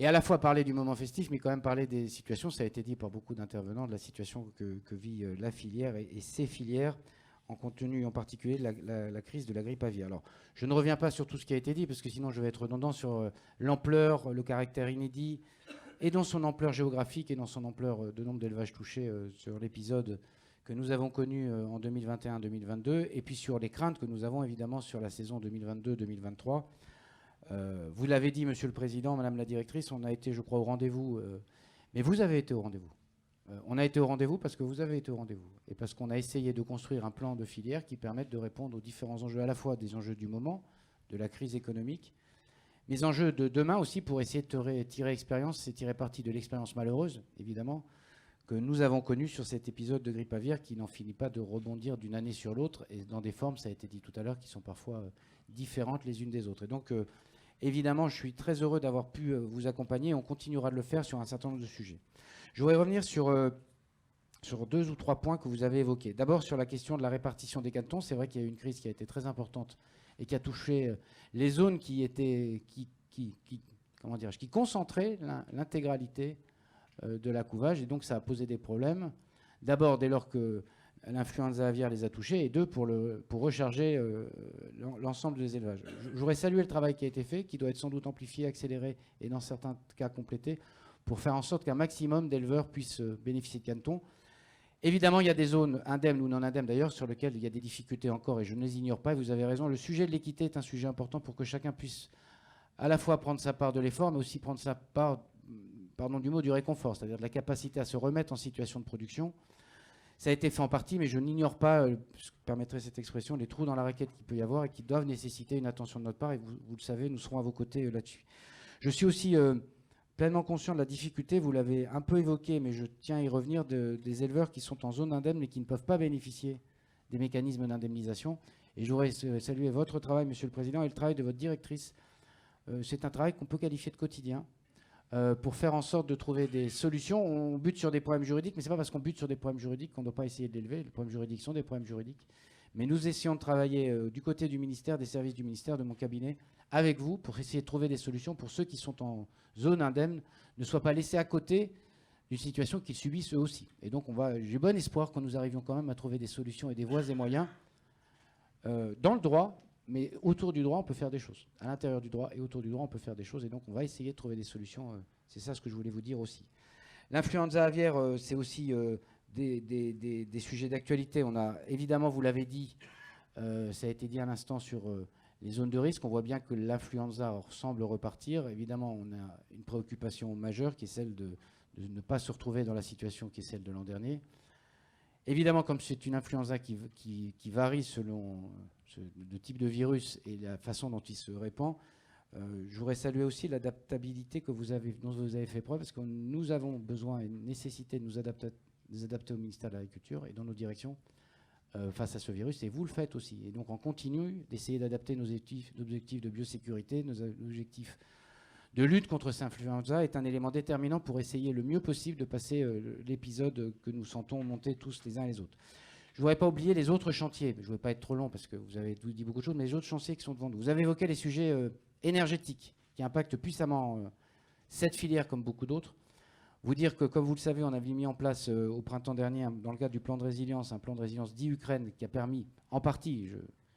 Speaker 11: Et à la fois parler du moment festif, mais quand même parler des situations, ça a été dit par beaucoup d'intervenants, de la situation que vit la filière et ces filières, en compte tenu en particulier de la crise de la grippe aviaire. Alors, je ne reviens pas sur tout ce qui a été dit, parce que sinon je vais être redondant sur l'ampleur, le caractère inédit, et dans son ampleur géographique et dans son ampleur de nombre d'élevages touchés sur l'épisode que nous avons connu en 2021-2022, et puis sur les craintes que nous avons évidemment sur la saison 2022-2023. Vous l'avez dit, Monsieur le Président, Madame la Directrice, on a été, je crois, au rendez-vous, mais vous avez été au rendez-vous. On a été au rendez-vous parce que vous avez été au rendez-vous et parce qu'on a essayé de construire un plan de filière qui permette de répondre aux différents enjeux, à la fois des enjeux du moment, de la crise économique, mais enjeux de demain aussi pour essayer de tirer expérience et tirer parti de l'expérience malheureuse, évidemment, que nous avons connue sur cet épisode de grippe aviaire qui n'en finit pas de rebondir d'une année sur l'autre et dans des formes, ça a été dit tout à l'heure, qui sont parfois différentes les unes des autres. Et donc, évidemment, je suis très heureux d'avoir pu vous accompagner et on continuera de le faire sur un certain nombre de sujets. Je voudrais revenir sur 2 ou 3 points que vous avez évoqués. D'abord, sur la question de la répartition des cantons. C'est vrai qu'il y a eu une crise qui a été très importante et qui a touché les zones qui concentraient l'intégralité de la couvage. Et donc, ça a posé des problèmes. D'abord, dès lors que l'influenza aviaire les a touchés, et deux, pour recharger l'ensemble des élevages. Je voudrais saluer le travail qui a été fait, qui doit être sans doute amplifié, accéléré et dans certains cas complété, pour faire en sorte qu'un maximum d'éleveurs puissent bénéficier de cantons. Évidemment, il y a des zones indemnes ou non indemnes d'ailleurs, sur lesquelles il y a des difficultés encore, et je ne les ignore pas, et vous avez raison. Le sujet de l'équité est un sujet important pour que chacun puisse à la fois prendre sa part de l'effort, mais aussi prendre sa part, pardon du mot, du réconfort, c'est-à-dire de la capacité à se remettre en situation de production. Ça a été fait en partie, mais je n'ignore pas, je permettrai cette expression, les trous dans la raquette qu'il peut y avoir et qui doivent nécessiter une attention de notre part. Et vous le savez, nous serons à vos côtés là-dessus. Je suis aussi pleinement conscient de la difficulté, vous l'avez un peu évoqué, mais je tiens à y revenir, des éleveurs qui sont en zone indemne mais qui ne peuvent pas bénéficier des mécanismes d'indemnisation. Et je voudrais saluer votre travail, Monsieur le Président, et le travail de votre directrice. C'est un travail qu'on peut qualifier de quotidien. Pour faire en sorte de trouver des solutions. On bute sur des problèmes juridiques, mais ce n'est pas parce qu'on bute sur des problèmes juridiques qu'on ne doit pas essayer de l'élever. Les problèmes juridiques sont des problèmes juridiques. Mais nous essayons de travailler du côté du ministère, des services du ministère, de mon cabinet, avec vous, pour essayer de trouver des solutions pour ceux qui sont en zone indemne, ne soient pas laissés à côté d'une situation qu'ils subissent eux aussi. Et donc j'ai bon espoir que nous arrivions quand même à trouver des solutions et des voies et moyens dans le droit. Mais autour du droit, on peut faire des choses. À l'intérieur du droit et autour du droit, on peut faire des choses. Et donc, on va essayer de trouver des solutions. C'est ça ce que je voulais vous dire aussi. L'influenza aviaire, c'est aussi des sujets d'actualité. On a, évidemment, vous l'avez dit, ça a été dit à l'instant sur les zones de risque. On voit bien que l'influenza semble repartir. Évidemment, on a une préoccupation majeure qui est celle de ne pas se retrouver dans la situation qui est celle de l'an dernier. Évidemment, comme c'est une influenza qui varie selon le type de virus et la façon dont il se répand, je voudrais saluer aussi l'adaptabilité dont vous avez fait preuve, parce que nous avons besoin et nécessité de nous adapter au ministère de l'Agriculture et dans nos directions face à ce virus, et vous le faites aussi. Et donc on continue d'essayer d'adapter nos objectifs de biosécurité, nos objectifs de lutte contre cette influenza est un élément déterminant pour essayer le mieux possible de passer l'épisode que nous sentons monter tous les uns et les autres. Je ne voudrais pas oublier les autres chantiers. Je ne veux pas être trop long parce que vous avez dit beaucoup de choses, mais les autres chantiers qui sont devant nous. Vous avez évoqué les sujets énergétiques qui impactent puissamment cette filière comme beaucoup d'autres. Vous dire que, comme vous le savez, on avait mis en place au printemps dernier, dans le cadre du plan de résilience, un plan de résilience dit Ukraine qui a permis, en partie,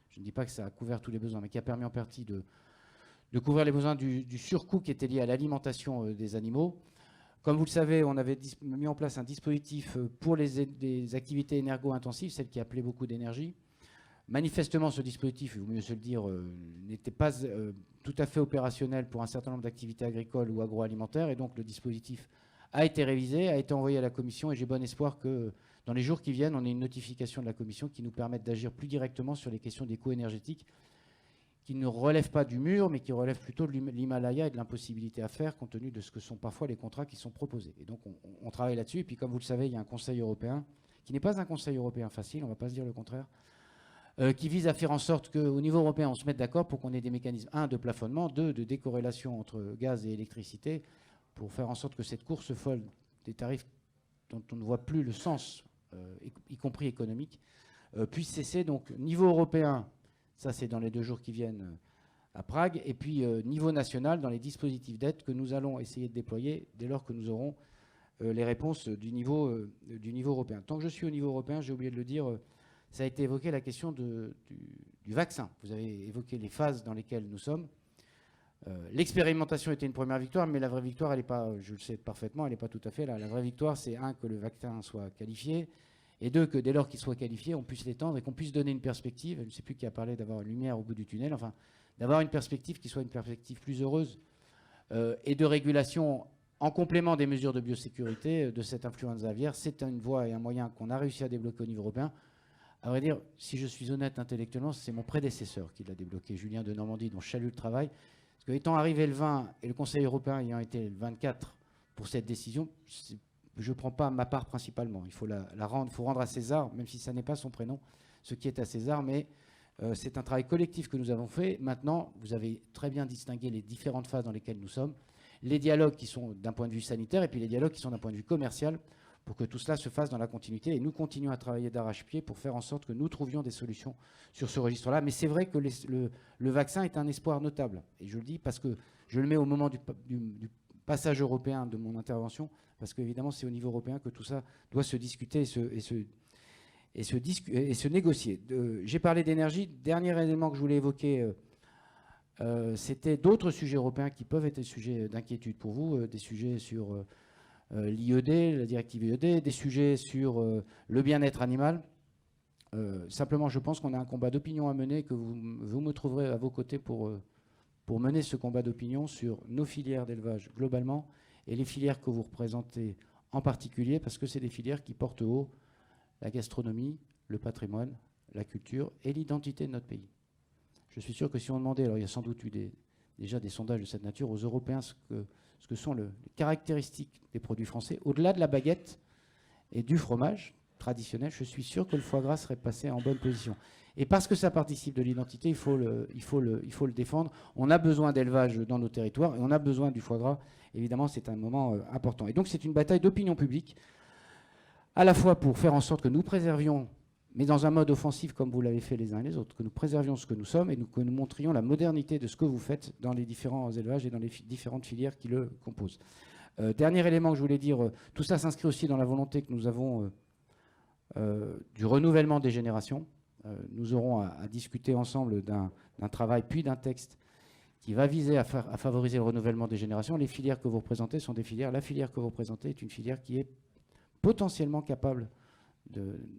Speaker 11: je ne dis pas que ça a couvert tous les besoins, mais qui a permis en partie de couvrir les besoins du surcoût qui était lié à l'alimentation des animaux. Comme vous le savez, on avait mis en place un dispositif pour les activités énergo-intensives, celles qui appelaient beaucoup d'énergie. Manifestement, ce dispositif, il vaut mieux se le dire, n'était pas tout à fait opérationnel pour un certain nombre d'activités agricoles ou agroalimentaires. Et donc, le dispositif a été révisé, a été envoyé à la Commission. Et j'ai bon espoir que dans les jours qui viennent, on ait une notification de la Commission qui nous permette d'agir plus directement sur les questions des coûts énergétiques qui ne relèvent pas du mur, mais qui relèvent plutôt de l'Himalaya et de l'impossibilité à faire, compte tenu de ce que sont parfois les contrats qui sont proposés. Et donc, on travaille là-dessus. Et puis, comme vous le savez, il y a un Conseil européen, qui n'est pas un Conseil européen facile, on ne va pas se dire le contraire, qui vise à faire en sorte qu'au niveau européen, on se mette d'accord pour qu'on ait des mécanismes, 1, de plafonnement, 2, de décorrélation entre gaz et électricité, pour faire en sorte que cette course folle des tarifs dont on ne voit plus le sens, y compris économique, puisse cesser. Donc, niveau européen, ça c'est dans les 2 jours qui viennent à Prague, et puis niveau national, dans les dispositifs d'aide que nous allons essayer de déployer dès lors que nous aurons les réponses du niveau européen. Tant que je suis au niveau européen, j'ai oublié de le dire, ça a été évoqué la question du vaccin. Vous avez évoqué les phases dans lesquelles nous sommes. L'expérimentation était une première victoire, mais la vraie victoire, elle n'est pas, je le sais parfaitement, elle n'est pas tout à fait là. La vraie victoire, c'est 1, que le vaccin soit qualifié, et 2, que dès lors qu'il soit qualifié, on puisse l'étendre et qu'on puisse donner une perspective. Je ne sais plus qui a parlé d'avoir une lumière au bout du tunnel, enfin, d'avoir une perspective qui soit une perspective plus heureuse et de régulation en complément des mesures de biosécurité de cette influenza aviaire. C'est une voie et un moyen qu'on a réussi à débloquer au niveau européen. À vrai dire, si je suis honnête intellectuellement, c'est mon prédécesseur qui l'a débloqué, Julien de Normandie, dont je salue le travail. Parce que étant arrivé le 20 et le Conseil européen ayant été le 24 pour cette décision, je ne prends pas ma part principalement. Il faut faut rendre à César, même si ça n'est pas son prénom, ce qui est à César, mais c'est un travail collectif que nous avons fait. Maintenant, vous avez très bien distingué les différentes phases dans lesquelles nous sommes, les dialogues qui sont d'un point de vue sanitaire et puis les dialogues qui sont d'un point de vue commercial, pour que tout cela se fasse dans la continuité. Et nous continuons à travailler d'arrache-pied pour faire en sorte que nous trouvions des solutions sur ce registre-là. Mais c'est vrai que le vaccin est un espoir notable. Et je le dis parce que je le mets au moment du passage européen de mon intervention, parce qu'évidemment, c'est au niveau européen que tout ça doit se discuter et se négocier. J'ai parlé d'énergie. Dernier élément que je voulais évoquer, c'était d'autres sujets européens qui peuvent être des sujets d'inquiétude pour vous, des sujets sur l'IED, la directive IED, des sujets sur le bien-être animal. Simplement, je pense qu'on a un combat d'opinion à mener, que vous me trouverez à vos côtés pour mener ce combat d'opinion sur nos filières d'élevage globalement et les filières que vous représentez en particulier, parce que c'est des filières qui portent haut la gastronomie, le patrimoine, la culture et l'identité de notre pays. Je suis sûr que si on demandait, alors il y a sans doute eu déjà des sondages de cette nature, aux Européens ce que sont les caractéristiques des produits français, au-delà de la baguette et du fromage traditionnel, je suis sûr que le foie gras serait passé en bonne position. Et parce que ça participe de l'identité, il faut le défendre. On a besoin d'élevage dans nos territoires et on a besoin du foie gras. Évidemment, c'est un moment important. Et donc, c'est une bataille d'opinion publique, à la fois pour faire en sorte que nous préservions, mais dans un mode offensif comme vous l'avez fait les uns et les autres, que nous préservions ce que nous sommes et que nous montrions la modernité de ce que vous faites dans les différents élevages et dans les différentes filières qui le composent. Dernier élément que je voulais dire, tout ça s'inscrit aussi dans la volonté que nous avons du renouvellement des générations. Nous aurons à discuter ensemble d'un travail puis d'un texte qui va viser à favoriser le renouvellement des générations. Les filières que vous représentez sont des filières. La filière que vous représentez est une filière qui est potentiellement capable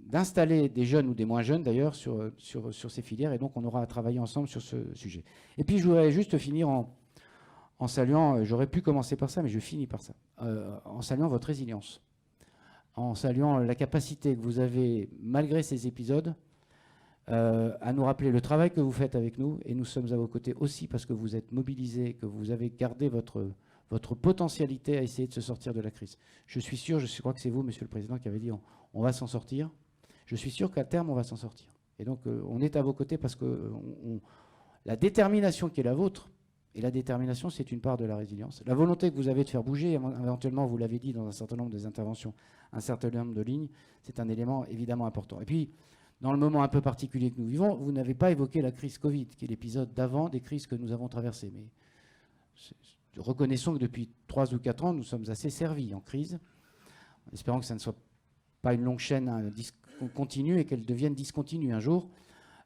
Speaker 11: d'installer des jeunes ou des moins jeunes d'ailleurs sur ces filières. Et donc on aura à travailler ensemble sur ce sujet. Et puis je voudrais juste finir en saluant, j'aurais pu commencer par ça, mais je finis par ça, en saluant votre résilience, en saluant la capacité que vous avez, malgré ces épisodes, à nous rappeler le travail que vous faites avec nous, et nous sommes à vos côtés aussi parce que vous êtes mobilisés, que vous avez gardé votre potentialité à essayer de se sortir de la crise. Je suis sûr, je crois que c'est vous, Monsieur le Président, qui avez dit on va s'en sortir. Je suis sûr qu'à terme, on va s'en sortir. Et donc, on est à vos côtés parce que la détermination qui est la vôtre, et la détermination, c'est une part de la résilience. La volonté que vous avez de faire bouger, éventuellement, vous l'avez dit dans un certain nombre des interventions, un certain nombre de lignes, c'est un élément évidemment important. Et puis, dans le moment un peu particulier que nous vivons, vous n'avez pas évoqué la crise Covid, qui est l'épisode d'avant des crises que nous avons traversées. Mais reconnaissons que depuis 3 ou 4 ans, nous sommes assez servis en crise, en espérant que ça ne soit pas une longue chaîne continue et qu'elle devienne discontinue un jour.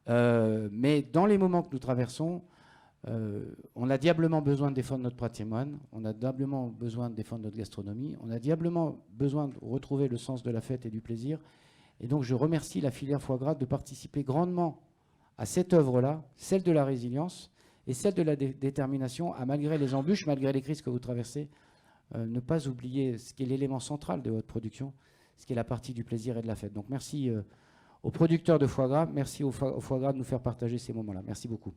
Speaker 11: Mais dans les moments que nous traversons, on a diablement besoin de défendre notre patrimoine, on a diablement besoin de défendre notre gastronomie, on a diablement besoin de retrouver le sens de la fête et du plaisir. Et donc je remercie la filière foie gras de participer grandement à cette œuvre-là, celle de la résilience et celle de la détermination à, malgré les embûches, malgré les crises que vous traversez, ne pas oublier ce qui est l'élément central de votre production, ce qui est la partie du plaisir et de la fête. Donc merci aux producteurs de foie gras, merci au foie gras de nous faire partager ces moments-là. Merci beaucoup.